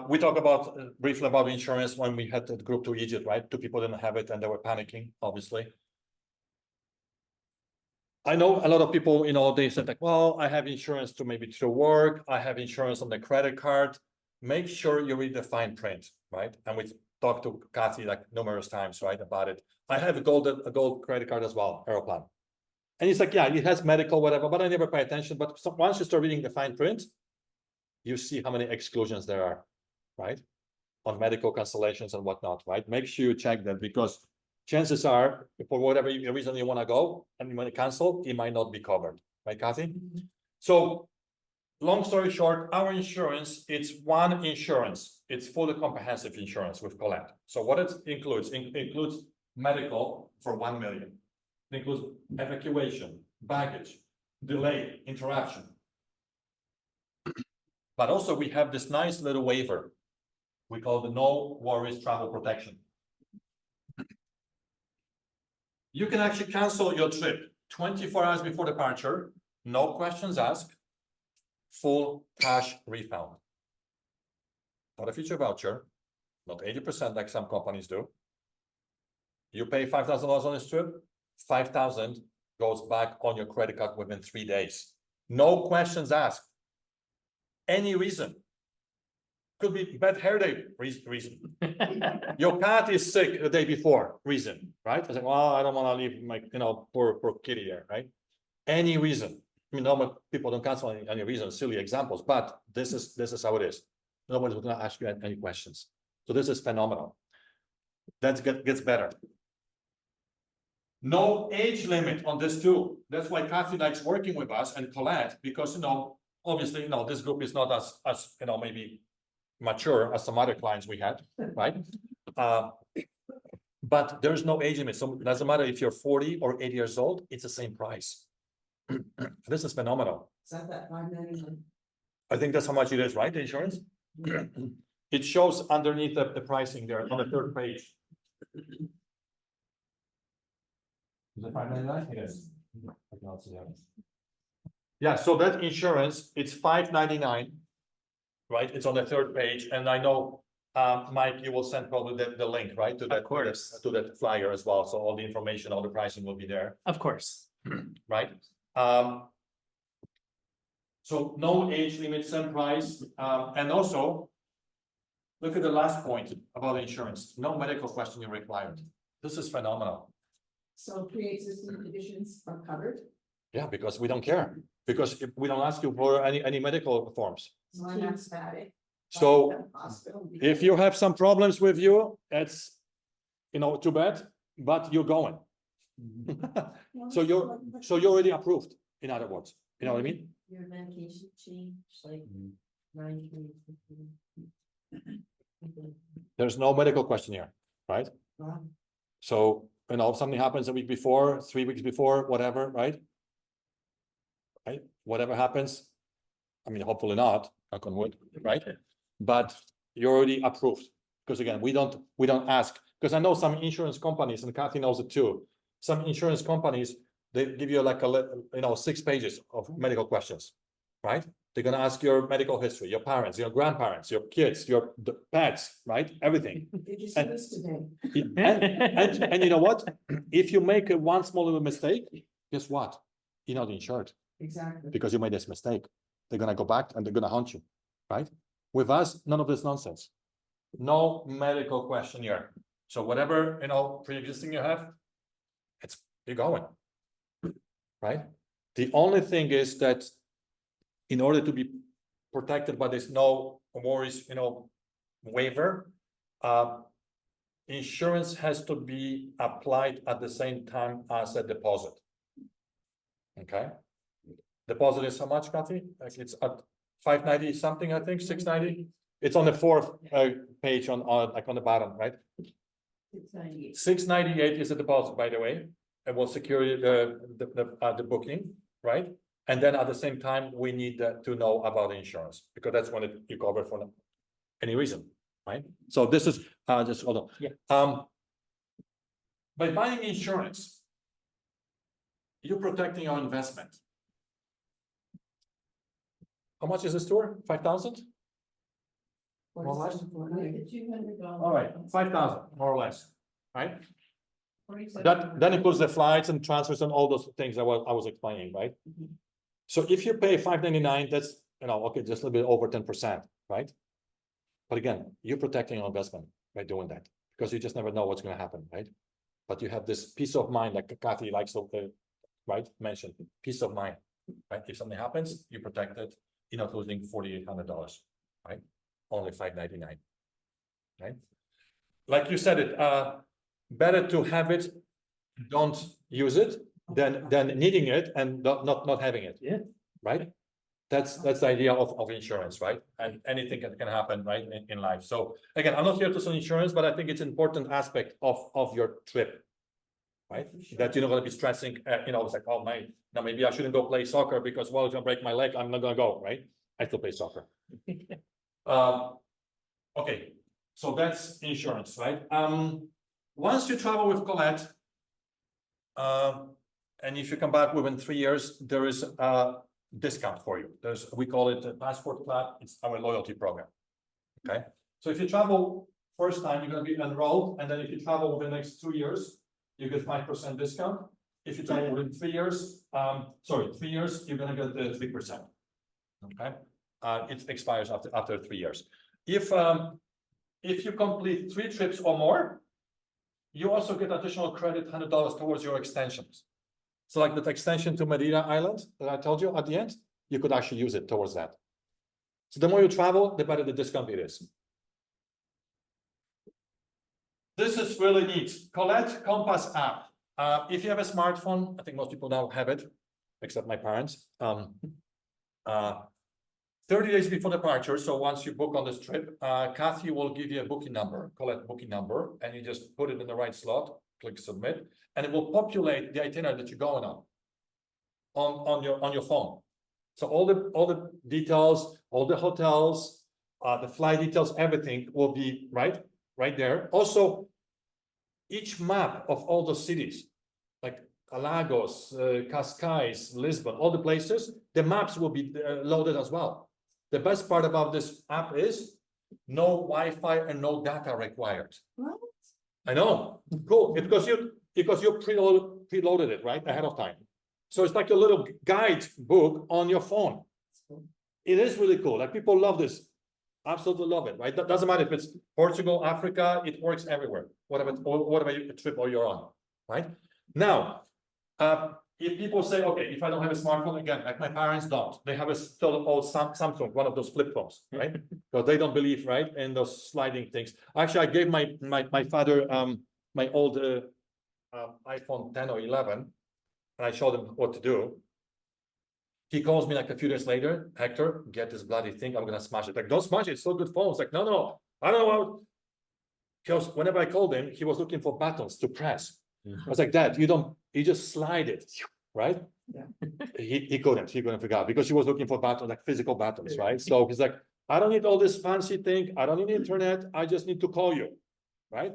We talked about briefly about insurance when we had the group to Egypt, right? 2 people didn't have it and they were panicking, obviously. I know a lot of people, they said like, well, I have insurance to maybe through work. I have insurance on the credit card. Make sure you read the fine print, right? And we talked to Kathy like numerous times, right, about it. I have a gold credit card as well, Aeroplan. And he's like, yeah, it has medical, whatever, but I never pay attention. But once you start reading the fine print, you see how many exclusions there are, right? On medical cancellations and whatnot, right? Make sure you check that, because chances are, for whatever reason you want to go and you want to cancel, it might not be covered, right, Kathy? So long story short, our insurance, it's one insurance. It's fully comprehensive insurance with Collette. So what it includes, includes medical for 1 million. It includes evacuation, baggage, delay, interruption. But also we have this nice little waiver. We call the no worries travel protection. You can actually cancel your trip 24 hours before departure, no questions asked, full cash refund. Not a future voucher, not 80% like some companies do. You pay $5,000 on this trip, 5,000 goes back on your credit card within 3 days. No questions asked. Any reason. Could be bad hair day reason. Your cat is sick the day before, reason, right? I was like, well, I don't want to leave my, poor kitty here, right? Any reason. I mean, normal people don't cancel any reason, silly examples, but this is how it is. Nobody's going to ask you any questions. So this is phenomenal. That gets better. No age limit on this too. That's why Kathy likes working with us and Collette, because obviously, this group is not as maybe mature as some other clients we had, right? But there's no age limit. So it doesn't matter if you're 40 or 80 years old, it's the same price. This is phenomenal. Is that $5.99? I think that's how much it is, right? The insurance. It shows underneath the pricing there on the third page. Is it $5.99? It is. I cannot see that. Yeah, so that insurance, it's $5.99, right? It's on the third page, and I know, Mike, you will send probably the link, right, to that, Of course. to that flyer as well. So all the information, all the pricing will be there, Of course. right? So no age limit, same price, and also look at the last point about insurance. No medical questionnaire required. This is phenomenal. So pre-existing conditions are covered? Yeah, because we don't care. Because if we don't ask you for any medical forms. So I'm asthmatic. So if you have some problems with you, it's, too bad, but you're going. So you're already approved, in other words. You know what I mean? Your medication changed, like 9. There's no medical questionnaire, right? So, if something happens a week before, 3 weeks before, whatever, right? Right? Whatever happens, I mean, hopefully not, knock on wood, right? But you're already approved. Because again, we don't ask, because I know some insurance companies, and Kathy knows it too. Some insurance companies, they give you like 6 pages of medical questions, right? They're gonna ask your medical history, your parents, your grandparents, your kids, the pets, right? Everything. Did you see this today? And you know what? If you make one small little mistake, guess what? You're not insured. Exactly. Because you made this mistake. They're gonna go back and they're gonna haunt you, right? With us, none of this nonsense. No medical questionnaire. So whatever pre-existing you have, you're going, right? The only thing is that in order to be protected by this no worries, waiver, insurance has to be applied at the same time as a deposit. Okay. Deposit is how much, Kathy? Like it's at 590 something, I think, 690. It's on the fourth page on the bottom, right? 698. 698 is the deposit, by the way, and will secure the booking, right? And then at the same time, we need to know about the insurance, because that's when you cover for any reason, right? So this is just hold on. Yeah. By buying insurance, you're protecting your investment. How much is this tour? 5,000? More or less? All right, 5,000, more or less, right? That includes the flights and transfers and all those things I was explaining, right? So if you pay $599, that's okay, just a little bit over 10%, right? But again, you're protecting your investment by doing that, because you just never know what's going to happen, right? But you have this peace of mind, like Kathy likes to, right? Mention peace of mind, right? If something happens, you protect it. You're not losing $4,800, right? Only $599, right? Like you said it, better to have it, don't use it, than needing it and not having it. Yeah. Right? That's the idea of insurance, right? And anything can happen, right, in life. So again, I'm not here to sell insurance, but I think it's an important aspect of your trip, right? That you're not going to be stressing, it's like, oh my, now maybe I shouldn't go play soccer because, well, it's going to break my leg. I'm not going to go, right? I still play soccer. Okay, so that's insurance, right? Once you travel with Collette, and if you come back within 3 years, there is a discount for you. We call it a Passport Club. It's our loyalty program. Okay, so if you travel first time, you're going to be enrolled, and then if you travel over the next 2 years, you get 5% discount. If you travel within 3 years, 3 years, you're going to get the 3%. Okay, it expires after 3 years. If you complete 3 trips or more, you also get additional credit, $100 towards your extensions. So like that extension to Madeira Island that I told you at the end, you could actually use it towards that. So the more you travel, the better the discount it is. This is really neat. Collette Compass app. If you have a smartphone, I think most people now have it, except my parents. 30 days before departure, so once you book on this trip, Kathy will give you a booking number, Collette booking number, and you just put it in the right slot, click submit, and it will populate the itinerary that you're going on your phone. So all the details, all the hotels, the flight details, everything will be right there. Also, each map of all the cities, like Lagos, Cascais, Lisbon, all the places, the maps will be loaded as well. The best part about this app is no Wi-Fi and no data required. What? I know, cool, because you preloaded it right ahead of time. So it's like a little guide book on your phone. It is really cool. Like people love this, absolutely love it, right? That doesn't matter if it's Portugal, Africa, it works everywhere. Whatever trip or you're on, right? Now, if people say, okay, if I don't have a smartphone, again, like my parents don't, they have a still old Samsung, one of those flip phones, right? Because they don't believe, right, in those sliding things. Actually, I gave my father my old iPhone 10 or 11, and I showed him what to do. He calls me like a few days later, Hector, get this bloody thing, I'm gonna smash it. Like, don't smash it, it's still good phone. It's like, no, I don't know how. Because whenever I called him, he was looking for buttons to press. I was like, Dad, you just slide it, right? Yeah. he couldn't figure out because he was looking for buttons, like physical buttons, right? So he's like, I don't need all this fancy thing. I don't need internet. I just need to call you, right?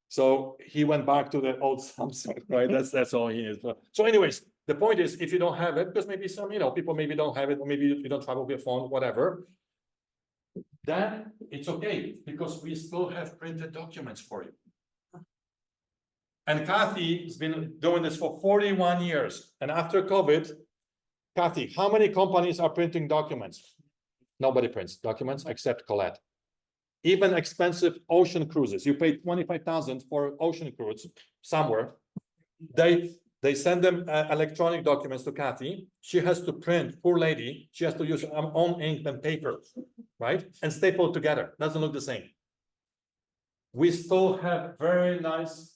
So he went back to the old Samsung, right? That's all he is. So anyways, the point is, if you don't have it, because maybe some, people maybe don't have it, or maybe you don't travel with your phone, whatever, then it's okay because we still have printed documents for you. And Kathy has been doing this for 41 years. And after COVID, Kathy, how many companies are printing documents? Nobody prints documents except Collette. Even expensive ocean cruises. You pay $25,000 for ocean cruise somewhere. They send them electronic documents to Kathy. She has to print, poor lady. She has to use her own ink and paper, right? And staple together. Doesn't look the same. We still have very nice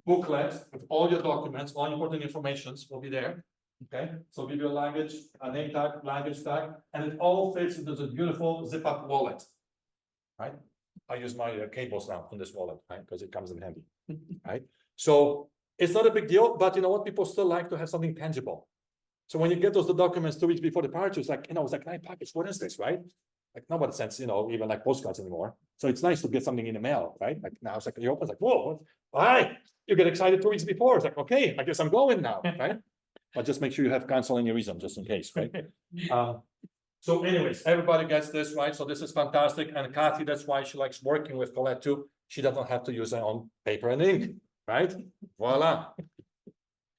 booklet with all your documents, all important informations will be there. Okay, so give you a language, a name tag, language tag, and it all fits into the beautiful zip-up wallet. Right? I use my cables now in this wallet, right? Because it comes in handy. Right? So it's not a big deal, but you know what? People still like to have something tangible. So when you get those documents 2 weeks before departure, it's like, it's like, nice package. What is this, right? Like nobody sends, even like postcards anymore. So it's nice to get something in the mail, right? Like now it's like you open, it's like, whoa, why? You get excited 2 weeks before. It's like, okay, I guess I'm going now, right? But just make sure you have cancel in your reason, just in case, right? So anyways, everybody gets this, right? So this is fantastic. And Kathy, that's why she likes working with Collette too. She doesn't have to use her own paper and ink, right? Voila.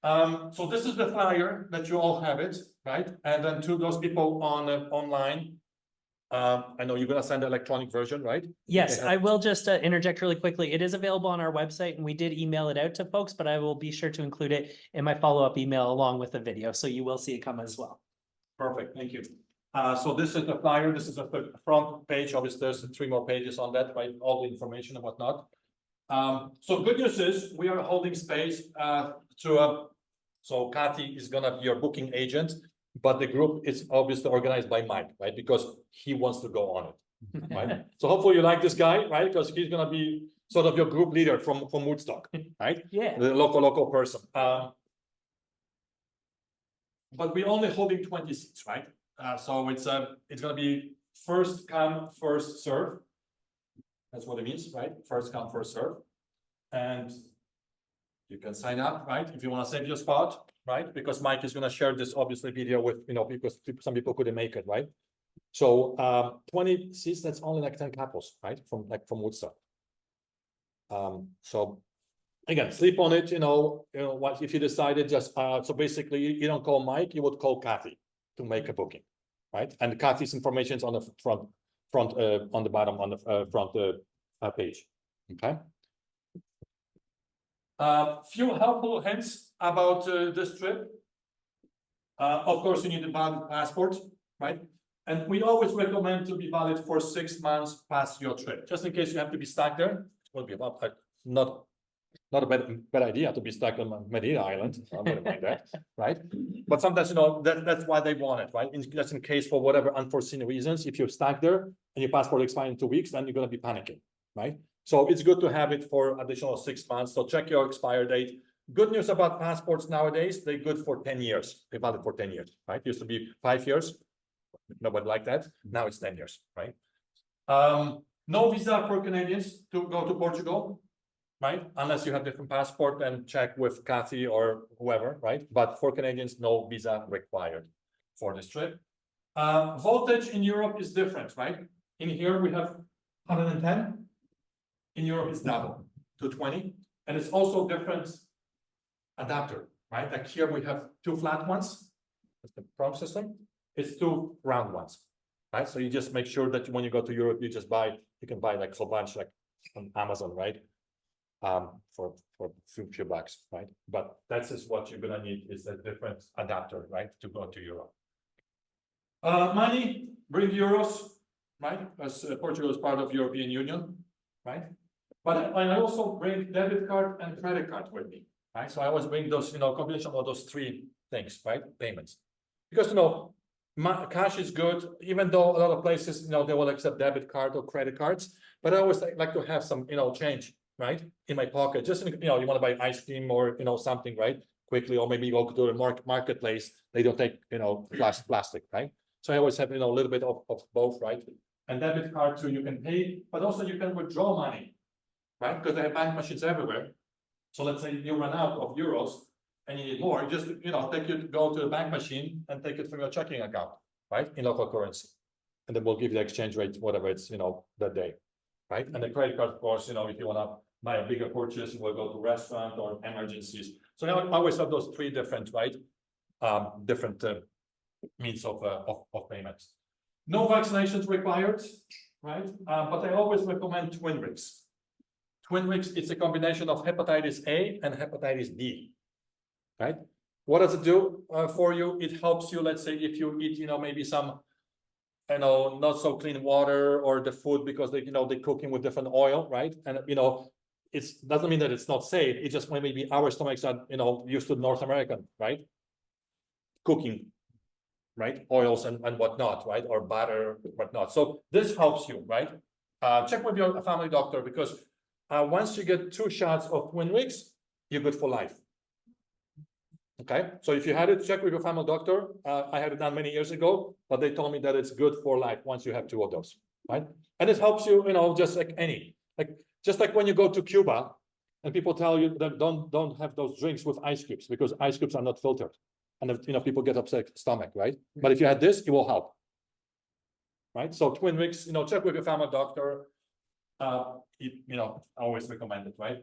So this is the flyer that you all have it, right? And then to those people on online, I know you're gonna send the electronic version, right? Yes, I will just interject really quickly. It is available on our website and we did email it out to folks, but I will be sure to include it in my follow-up email along with the video. So you will see it come as well. Perfect, thank you. So this is the flyer. This is the front page. Obviously, there's 3 more pages on that, right? All the information and whatnot. So good news is we are holding space so Kathy is gonna be your booking agent. but the group is obviously organized by Mike, right? Because he wants to go on it, right? So hopefully you like this guy, right? Because he's gonna be sort of your group leader from Woodstock, right? Yeah. The local person. But we're only holding 20 seats, right? So it's gonna be first come, first serve. That's what it means, right? First come, first serve. And you can sign up, right? If you want to save your spot, right? Because Mike is going to share this obviously video with, because some people couldn't make it, right? So 20 seats, that's only like 10 couples, right? From Woodstock. So again, sleep on it, what if you decided just so basically you don't call Mike, you would call Kathy to make a booking, right? And Kathy's information is on the front on the bottom on the front page. Okay. Few helpful hints about this trip. Of course, you need a valid passport, right? And we always recommend to be valid for 6 months past your trip, just in case you have to be stuck there. It will be not a bad idea to be stuck on Medina Island. I'm gonna mind that, right? But sometimes that's why they want it, right? Just in case for whatever unforeseen reasons, if you're stuck there and your passport expires in 2 weeks, then you're gonna be panicking, right? So it's good to have it for additional 6 months. So check your expire date. Good news about passports nowadays, they're good for 10 years. They're valid for 10 years, right? Used to be 5 years. Nobody liked that. Now it's 10 years, right? No visa for Canadians to go to Portugal, right? Unless you have different passport, and check with Kathy or whoever, right? But for Canadians, no visa required for this trip. Voltage in Europe is different, right? In here we have 110. In Europe, it's double, 220. And it's also different adapter, right? Like here we have 2 flat ones. That's the prompt system. It's 2 round ones, right? So you just make sure that when you go to Europe, you can buy like a whole bunch like on Amazon, right? For few bucks, right? But that's just what you're gonna need is a different adapter, right? To go to Europe. Money, bring euros, right? As Portugal is part of European Union, right? But I also bring debit card and credit card with me, right? So I always bring those, combination of those 3 things, right? Payments, because cash is good, even though a lot of places, they will accept debit card or credit cards. But I always like to have some, change, right, in my pocket. Just you want to buy ice cream or something, right, quickly, or maybe you go to the marketplace. They don't take plastic, right? So I always have a little bit of both, right? And debit card too, you can pay, but also you can withdraw money, right? Because they have bank machines everywhere. So let's say you run out of euros and you need more, just go to the bank machine and take it from your checking account, right, in local currency, and then we'll give you the exchange rate, whatever it's that day, right? And the credit card, of course, if you want to buy a bigger purchase, we'll go to restaurant or emergencies. So I always have those 3 different, right, different means of payments. No vaccinations required, right? But I always recommend Twinrix. Twinrix, it's a combination of hepatitis A and hepatitis B, right? What does it do for you? It helps you, let's say, if you eat, maybe some, not so clean water or the food because they're cooking with different oil, right? And, it doesn't mean that it's not safe. It just maybe our stomachs are, used to North American, right? Cooking, right? Oils and whatnot, right? Or butter, whatnot. So this helps you, right? Check with your family doctor, because once you get 2 shots of Twinrix, you're good for life. Okay, so if you had it, check with your family doctor. I had it done many years ago, but they told me that it's good for life once you have 2 of those, right? And it helps you, just like when you go to Cuba and people tell you that don't have those drinks with ice cubes because ice cubes are not filtered, and people get upset stomach, right? But if you had this, it will help, right? So Twinrix, check with your family doctor. I always recommend it, right?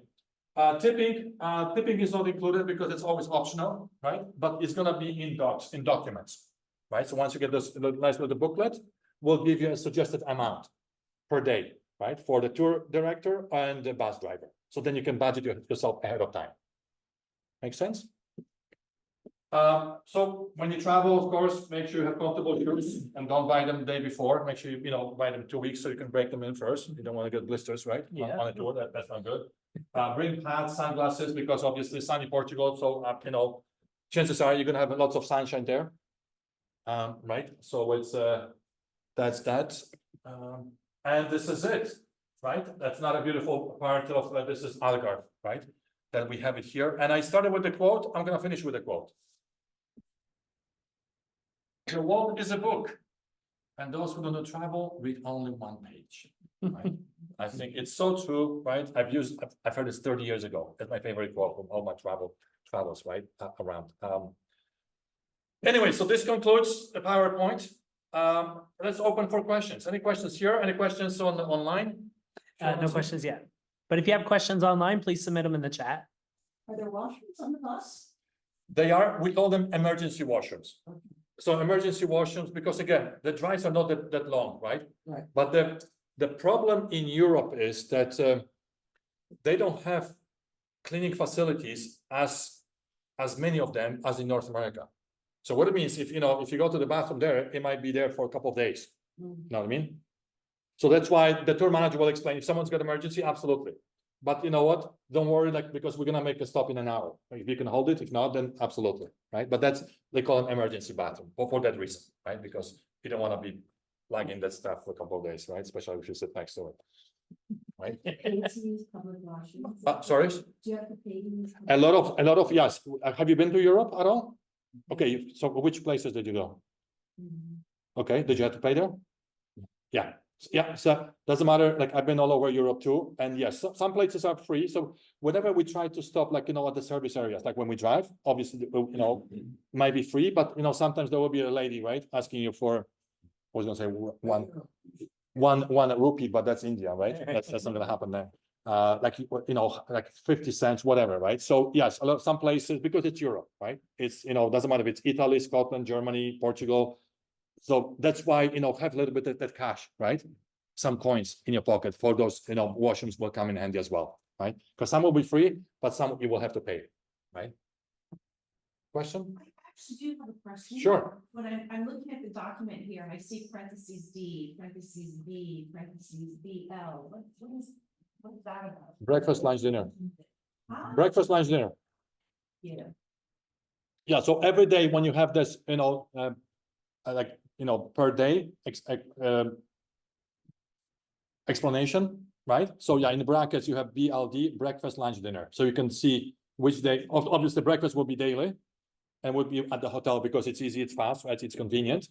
Tipping is not included because it's always optional, right? But it's gonna be in documents, right? So once you get this nice little booklet, we'll give you a suggested amount per day, right? For the tour director and the bus driver. So then you can budget yourself ahead of time. Make sense? So when you travel, of course, make sure you have comfortable shoes and don't buy them the day before. Make sure you buy them 2 weeks so you can break them in first. You don't want to get blisters, right? Yeah. On a tour, that's not good. Bring hats, sunglasses, because obviously sunny Portugal. So chances are you're gonna have lots of sunshine there. Right, so it's, that's that. And this is it, right? That's not a beautiful part of, this is Algarve, right? That we have it here. And I started with the quote, I'm gonna finish with a quote. The world is a book. And those who don't travel, read only one page. Right? I think it's so true, right? I've heard this 30 years ago. That's my favorite quote from all my travels, right? Around. Anyway, so this concludes the PowerPoint. Let's open for questions. Any questions here? Any questions on the online? No questions yet. But if you have questions online, please submit them in the chat. Are there washrooms on the bus? They are, we call them emergency washrooms. So emergency washrooms, because again, the drives are not that long, right? Right. But the problem in Europe is that they don't have cleaning facilities as many of them as in North America. So what it means, if you go to the bathroom there, it might be there for a couple of days. You know what I mean? So that's why the tour manager will explain if someone's got emergency, absolutely. But you know what? Don't worry, like, because we're gonna make a stop in an hour. If you can hold it, if not, then absolutely, right? But that's, they call an emergency bathroom for that reason, right? Because you don't want to be lugging that stuff for a couple of days, right? Especially if you sit next to it, right? Sorry? Do you have to pay? A lot of yes. Have you been to Europe at all? Okay, so which places did you go? Okay, did you have to pay there? Yeah. Yeah, so doesn't matter. Like I've been all over Europe too, and yes, some places are free. So whenever we try to stop, like at the service areas, like when we drive, obviously might be free, but sometimes there will be a lady, right, asking you for, I was gonna say one rupee, but that's India, right? That's not gonna happen there. Like 50 cents, whatever, right? So yes, some places, because it's Europe, right? It's doesn't matter if it's Italy, Scotland, Germany, Portugal. So that's why, have a little bit of that cash, right? Some coins in your pocket for those, washrooms will come in handy as well, right? Because some will be free, but some you will have to pay, right? Question? I actually do have a question. Sure. When I'm looking at the document here and I see parentheses D, parentheses B, parentheses BL, what is that about? Breakfast, lunch, dinner. Ah, Breakfast, lunch, dinner. yeah. Yeah, so every day when you have this, per day explanation, right? So yeah, in the brackets, you have BLD, breakfast, lunch, dinner. So you can see which day, obviously breakfast will be daily and will be at the hotel because it's easy, it's fast, right? It's convenient.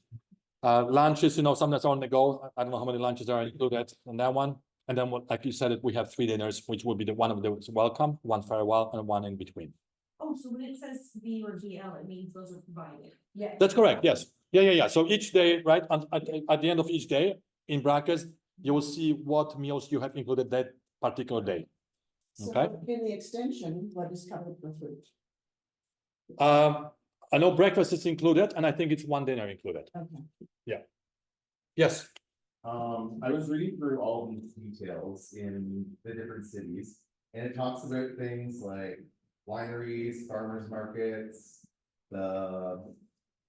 Lunches, some that's on the go. I don't know how many lunches are included in that one. And then like you said, we have 3 dinners, which will be the one of the welcome, one farewell, and one in between. Oh, so when it says B or BL, it means those are provided. Yeah. That's correct. Yes. Yeah. So each day, right, at the end of each day, in brackets, you will see what meals you have included that particular day. Okay. In the extension, what is covered for fruit? I know breakfast is included, and I think it's 1 dinner included. Okay. Yeah. Yes. I was reading through all these details in the different cities, and it talks about things like wineries, farmers markets, the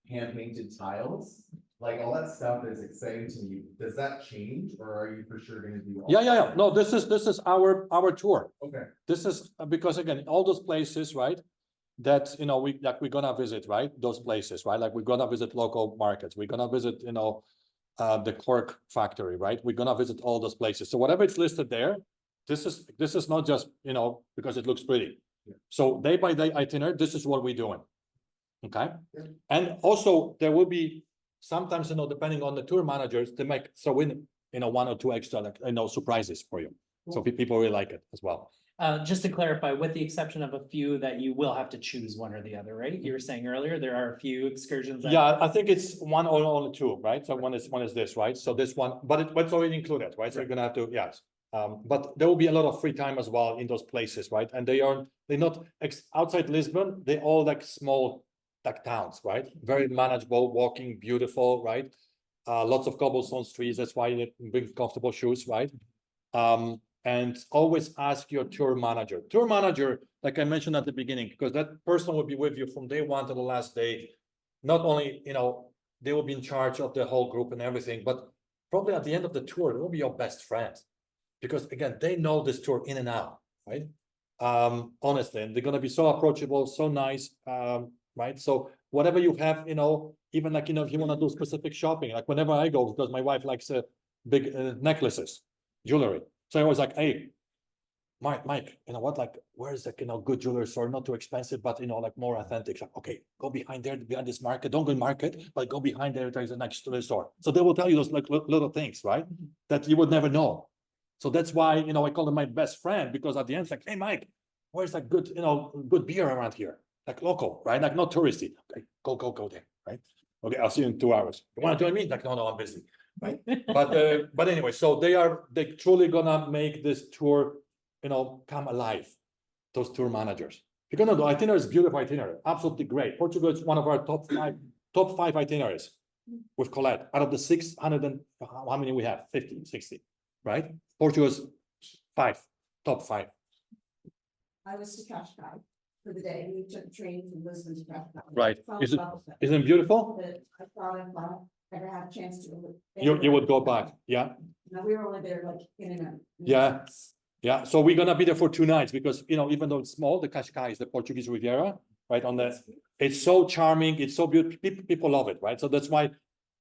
hand-painted tiles, like all that stuff is exciting to me. Does that change, or are you for sure gonna do all? Yeah. No, this is our tour. Okay. This is because again, all those places, right? That we're gonna visit, right? Those places, right? Like we're gonna visit local markets. We're gonna visit, the cork factory, right? We're gonna visit all those places. So whatever it's listed there, this is not just because it looks pretty. Yeah. So day by day itinerary, this is what we're doing. Okay. Yeah. And also there will be sometimes, depending on the tour managers, they make throw in 1 or 2 extra surprises for you. So people really like it as well. Just to clarify, with the exception of a few that you will have to choose one or the other, right? You were saying earlier, there are a few excursions. Yeah, I think it's 1 or only 2, right? So one is this, right? So this one, but it's already included, right? So you're gonna have to, yes. But there will be a lot of free time as well in those places, right? And they're not outside Lisbon. They're all like small like towns, right? Very manageable, walking, beautiful, right? Lots of cobblestone streets. That's why you bring comfortable shoes, right? And always ask your tour manager. Tour manager, like I mentioned at the beginning, because that person will be with you from day 1 to the last day. Not only, they will be in charge of the whole group and everything, but probably at the end of the tour, they will be your best friend. Because again, they know this tour in and out, right? Honestly, and they're gonna be so approachable, so nice. right? So whatever you have, even like, if you want to do specific shopping, like whenever I go, because my wife likes big necklaces, jewelry. So I was like, hey, Mike, you know what, like, where's the, good jewelry store, not too expensive, but, like more authentic. Like, okay, go behind there, behind this market, don't go in market, but go behind there, there's a next to the store. So they will tell you those like little things, right? That you would never know. So that's why, I call him my best friend, because at the end, it's like, hey, Mike, where's that good, good beer around here? Like local, right? Like not touristy. Okay, go there, right? Okay, I'll see you in 2 hours. You want to join me? Like, no, I'm busy, right? But anyway, so they truly gonna make this tour, come alive, those tour managers. Because no, the itinerary is beautiful itinerary, absolutely great. Portugal is one of our top five itineraries with Collette. Out of the 600 and how many we have? 50, 60, right? Portugal's top five. I was to Cascais for the day. We took a train from Lisbon to Cascais. Right. Isn't it beautiful? But I thought if I ever had a chance to. You would go back, yeah? No, we were only there like in and out. Yeah. Yeah, so we're gonna be there for 2 nights because, even though it's small, the Cascais is the Portuguese Riviera, right? It's so charming, it's so beautiful, people love it, right? So that's why,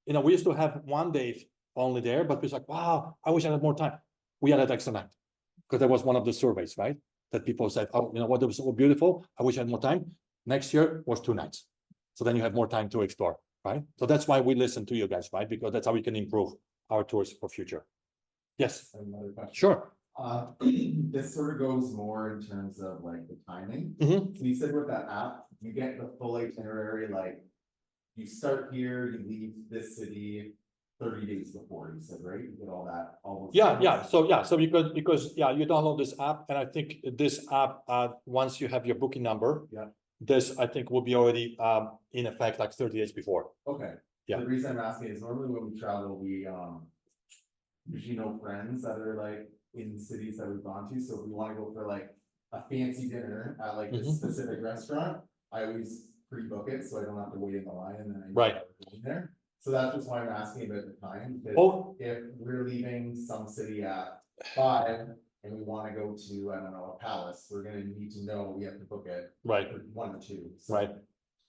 we used to have 1 day only there, but it's like, wow, I wish I had more time. We had an extra night because that was one of the surveys, right? That people said, oh, what, it was so beautiful, I wish I had more time. Next year was 2 nights. So then you have more time to explore, right? So that's why we listen to you guys, right? Because that's how we can improve our tours for future. Yes, Another question. sure. This sort of goes more in terms of like the timing. Mhm. So you said with that app, you get the full itinerary, like you start here, you leave this city 30 days before, you said, right? You get all that, all those. Yeah. So because you download this app, and I think this app, once you have your booking number, Yeah. this I think will be already in effect like 30 days before. Okay. Yeah. The reason I'm asking is normally when we travel, we usually know friends that are like in cities that we've gone to. So if we want to go for like a fancy dinner at like this specific restaurant, I always pre-book it so I don't have to wait in the line and then I know Right. that we're going there. So that's just why I'm asking about the time. Because if we're leaving some city at 5 and we want to go to, I don't know, a palace, we're gonna need to know we have to book it Right. for 1 or 2. So Right.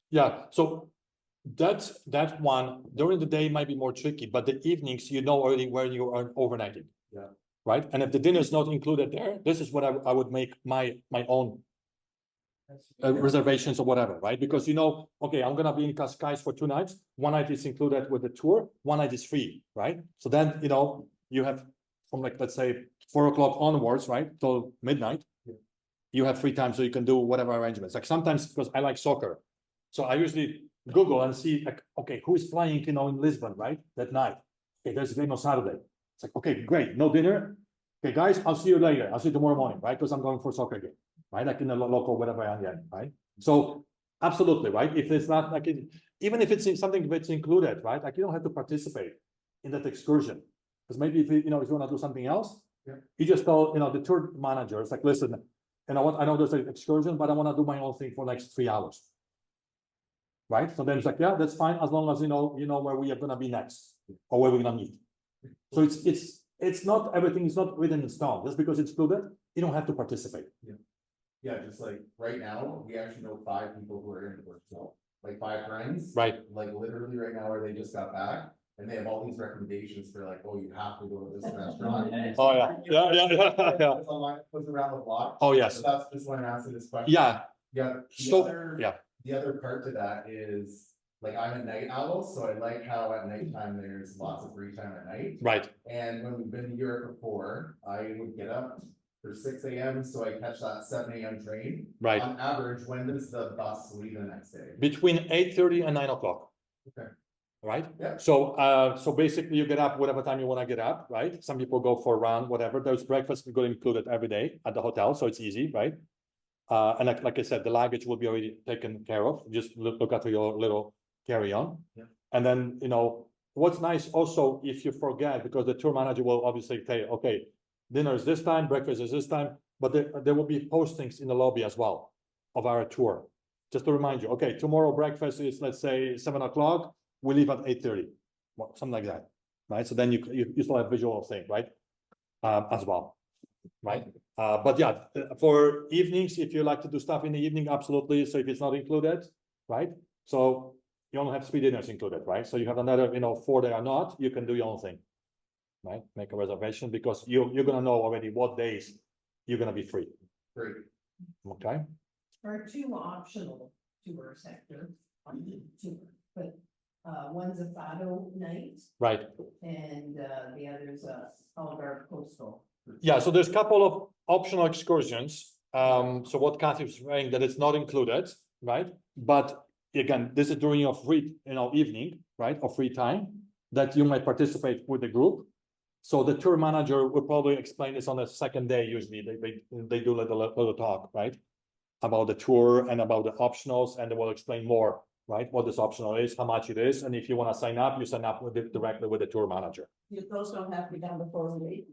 Yeah. So that one during the day might be more tricky, but the evenings you know already where you are overnighting. Yeah. Right. And if the dinner is not included there, this is what I would make my own reservations or whatever, right? Because okay, I'm gonna be in Cascais for 2 nights. 1 night is included with the tour, 1 night is free, right? So then you have from like let's say 4 o'clock onwards, right, till midnight. You have free time, so you can do whatever arrangements. Like sometimes because I like soccer, so I usually Google and see like, okay, who is playing, in Lisbon, right, that night. Okay, there's a game on Saturday. It's like, okay, great, no dinner. Okay, guys, I'll see you later. I'll see you tomorrow morning, right? Because I'm going for a soccer game, right? Like in the local, whatever I am, right? So absolutely, right? If it's not like, even if it's in something that's included, right? Like you don't have to participate in that excursion. Because maybe if you want to do something else, you just tell, the tour manager, it's like, listen, you know what? I know there's an excursion, but I want to do my own thing for the next 3 hours. Right? So then it's like, yeah, that's fine. As long as you know where we are going to be next or where we're going to meet. So it's not, everything is not written in stone. Just because it's included, you don't have to participate. Yeah, just like right now, we actually know 5 people who are in Portugal, like 5 friends. Right. Like literally right now, where they just got back and they have all these recommendations for like, oh, you have to go to this restaurant. Oh yeah. It's a line that goes around the block. Oh yes. So that's just why I'm asking this question. Yeah. Yeah. The other part to that is like I'm a night owl, so I like how at nighttime there's lots of free time at night. Right. And when we've been to Europe before, I would get up for 6 a.m. so I catch that 7 a.m. train. Right. On average, when does the bus leave the next day? Between 8:30 and 9 o'clock. Okay. Right? Yeah. So basically you get up whatever time you want to get up, right? Some people go for a run, whatever. There's breakfast going included every day at the hotel, so it's easy, right? And like I said, the luggage will be already taken care of. Just look at your little carry-on. Yeah. And then, what's nice also, if you forget, because the tour manager will obviously tell you, okay, dinner is this time, breakfast is this time, but there will be postings in the lobby as well of our tour. Just to remind you, okay, tomorrow breakfast is, let's say, 7 o'clock, we leave at 8:30, something like that, right? So then you still have visual thing, right? As well. Right, but yeah, for evenings, if you like to do stuff in the evening, absolutely. So if it's not included, right? So you only have 3 dinners included, right? So you have another, 4 that are not, you can do your own thing. Right, make a reservation because you're gonna know already what days you're gonna be free, Great. okay? Are 2 optional tours, Hector, on the tour, but one's a Fado night Right, and the other's a Algarve coastal. yeah, so there's a couple of optional excursions. So what Kathy was saying that it's not included, right? But again, this is during your free, evening, right, or free time that you might participate with the group. So the tour manager will probably explain this on the second day. Usually they do a little talk, right? About the tour and about the optionals, and they will explain more, right? What this optional is, how much it is, and if you want to sign up, you sign up directly with the tour manager. Those don't have to be done before we leave.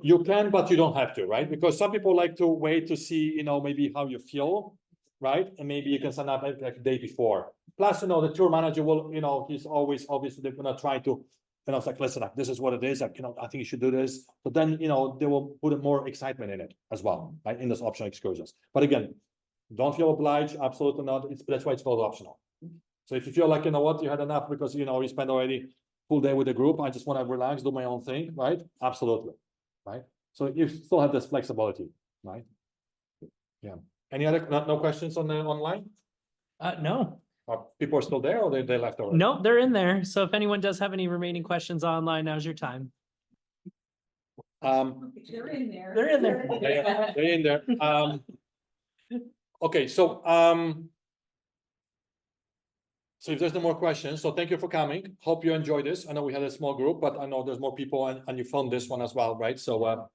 You can, but you don't have to, right? Because some people like to wait to see, maybe how you feel, right? And maybe you can sign up like the day before. Plus, the tour manager will, he's always obviously they're gonna try to. It's like, listen, this is what it is. I think you should do this. But then, they will put more excitement in it as well, right? In those optional excursions. But again, don't feel obliged. Absolutely not. That's why it's called optional. So if you feel like, you had enough because, you spent already full day with the group. I just want to relax, do my own thing, right? Absolutely, right? So you still have this flexibility, right? Yeah. Any other, no questions on the online? No, People are still there or they left already? no, they're in there. So if anyone does have any remaining questions online, now's your time. They're in there. They're in there. They're in there. Okay, so if there's no more questions, so thank you for coming. Hope you enjoyed this. I know we had a small group, but I know there's more people and you filmed this one as well, right? So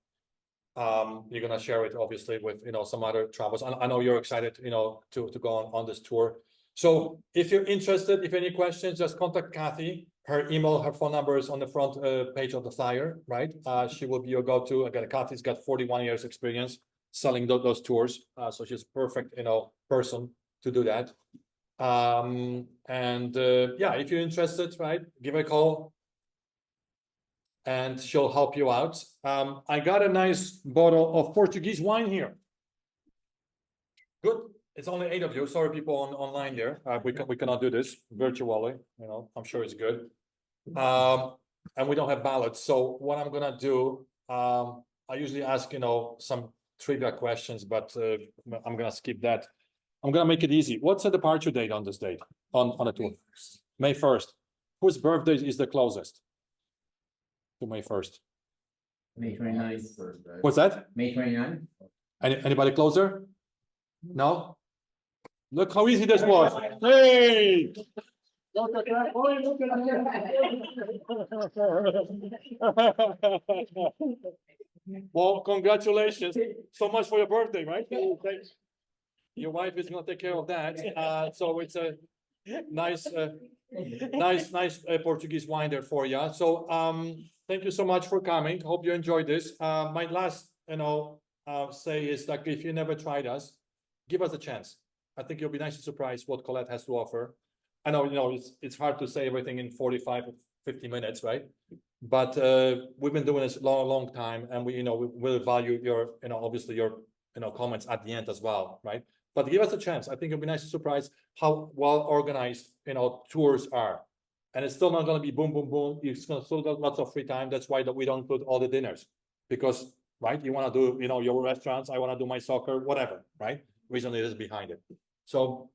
you're gonna share it obviously with some other travels. I know you're excited, to go on this tour. So if you're interested, if any questions, just contact Kathy. Her email, her phone number is on the front page of the flyer, right? She will be your go-to. Again, Kathy's got 41 years experience selling those tours. So she's perfect, person to do that. Yeah, if you're interested, right, give her a call and she'll help you out. I got a nice bottle of Portuguese wine here. Good. It's only 8 of you. Sorry, people online there. We cannot do this virtually. I'm sure it's good. And we don't have ballots. So what I'm gonna do, I usually ask some trivia questions, but I'm gonna skip that. I'm gonna make it easy. What's the departure date on this date on a tour? May 1st. Whose birthday is the closest to May 1st? May 29th. What's that? May 29th. Anybody closer? No? Look how easy this was. Hey! Look at that. Boy, look at that. Well, congratulations. So much for your birthday, right? Your wife is gonna take care of that. So it's a nice Portuguese wine there for you. So thank you so much for coming. Hope you enjoyed this. My last, say is like, if you never tried us, give us a chance. I think you'll be nicely surprised what Collette has to offer. I know, it's hard to say everything in 45 or 50 minutes, right? But we've been doing this long time, and we will value your, obviously your, comments at the end as well, right? But give us a chance. I think you'll be nicely surprised how well organized, tours are. And it's still not going to be boom, boom, boom. You're still got lots of free time. That's why we don't include all the dinners, because, right, you want to do, your restaurants. I want to do my soccer, whatever, right? Reason it is behind it. So,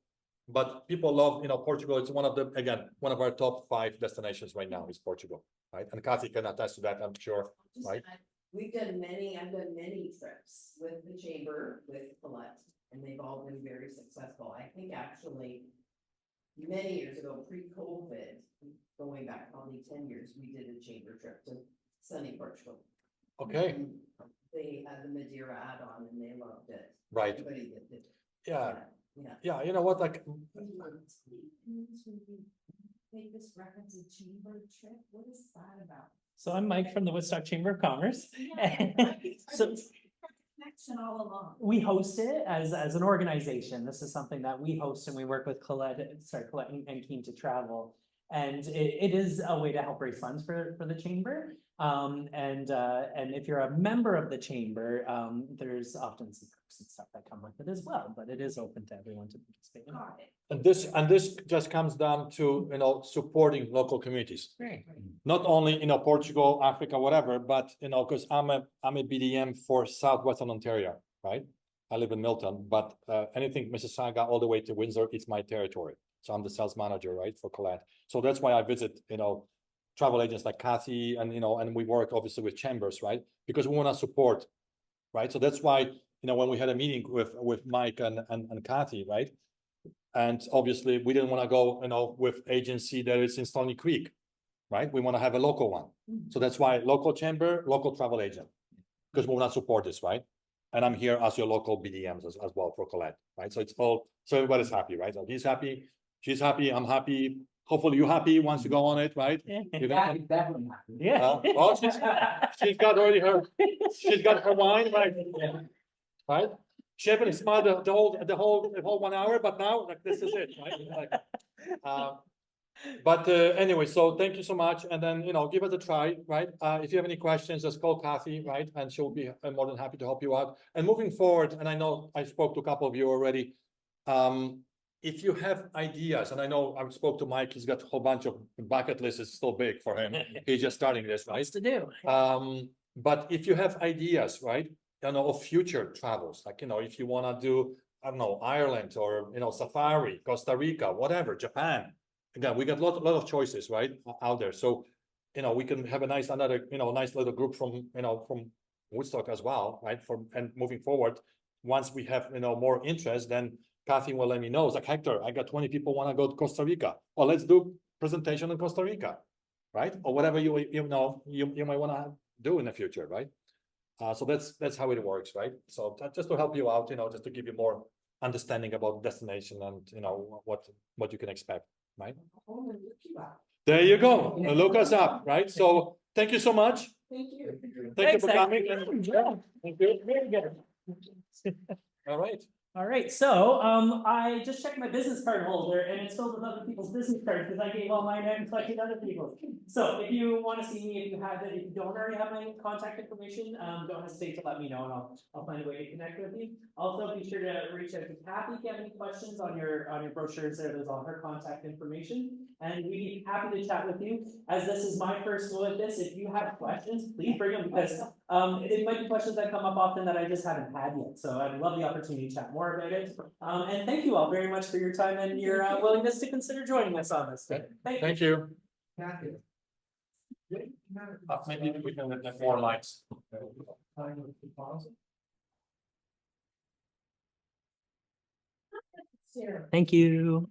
but people love, Portugal. It's one of our top 5 destinations right now is Portugal, right? And Kathy can attest to that, I'm sure, right? I've done many trips with the chamber, with Collette, and they've all been very successful. I think actually many years ago, pre-COVID, going back probably 10 years, we did a chamber trip to sunny Portugal. Okay. And they had the Madeira add-on and they loved it. Right. Everybody did it. Yeah. Yeah. Yeah. You know what? Like, Make this reference a chamber trip. What is that about? So I'm Mike from the Woodstock Chamber of Commerce. So Connection all along. we host it as an organization. This is something that we host, and we work with Collette and Kean to Travel. And it is a way to help raise funds for the chamber. And if you're a member of the chamber, there's often some perks and stuff that come with it as well, but it is open to everyone to participate in. Got it. And this just comes down to, supporting local communities. Great. Not only, Portugal, Africa, whatever, but, because I'm a BDM for Southwestern Ontario, right? I live in Milton, but anything Mississauga all the way to Windsor, it's my territory. So I'm the sales manager, right, for Collette. So that's why I visit, travel agents like Kathy and, and we work obviously with chambers, right? Because we want to support, right? So that's why, when we had a meeting with Mike and Kathy, right? And obviously we didn't want to go, with agency that is in Stony Creek, right? We want to have a local one. So that's why local chamber, local travel agent, because we want to support this, right? And I'm here as your local BDMs as well for Collette, right? So it's all, so everybody's happy, right? So he's happy, she's happy, I'm happy. Hopefully you're happy once you go on it, right? You're gonna- Definitely. Yeah. well, she's got already she's got her wine, right? Right? She haven't smiled the whole 1 hour, but now like this is it, right? But anyway, so thank you so much. And then, give it a try, right? If you have any questions, just call Kathy, right? And she'll be more than happy to help you out. And moving forward, and I know I spoke to a couple of you already. If you have ideas, and I know I spoke to Mike, he's got a whole bunch of bucket lists, it's still big for him. He's just starting this, right? Lots to do. But if you have ideas, right? Of future travels, like, if you want to do, I don't know, Ireland or, Safari, Costa Rica, whatever, Japan. Again, we got a lot of choices, right, out there. So, we can have a nice little group from Woodstock as well, right? And moving forward, once we have, more interest, then Kathy will let me know. It's like, Hector, I got 20 people want to go to Costa Rica. Or let's do presentation in Costa Rica, right? Or whatever you might want to do in the future, right? So that's how it works, right? So just to help you out, just to give you more understanding about destination and what you can expect, right? There you go. Look us up, right? So thank you so much. Thank you. Thank you Thanks, for Hector. coming. Thank you. Very good. All right. All right, so I just checked my business card holder and it's filled with other people's business cards because I gave all mine out and collected other people's. So if you want to see me, if you don't already have my contact information, don't hesitate to let me know and I'll find a way to connect with you. Also, be sure to reach out to Kathy if you have any questions on your brochures. There's all her contact information, and we'd be happy to chat with you. As this is my first go at this, if you have questions, please bring them because it might be questions that come up often that I just haven't had yet. So I'd love the opportunity to chat more about it. And thank you all very much for your time and your willingness to consider joining us on this. Thank you. Maybe we can have more lights. Thank you.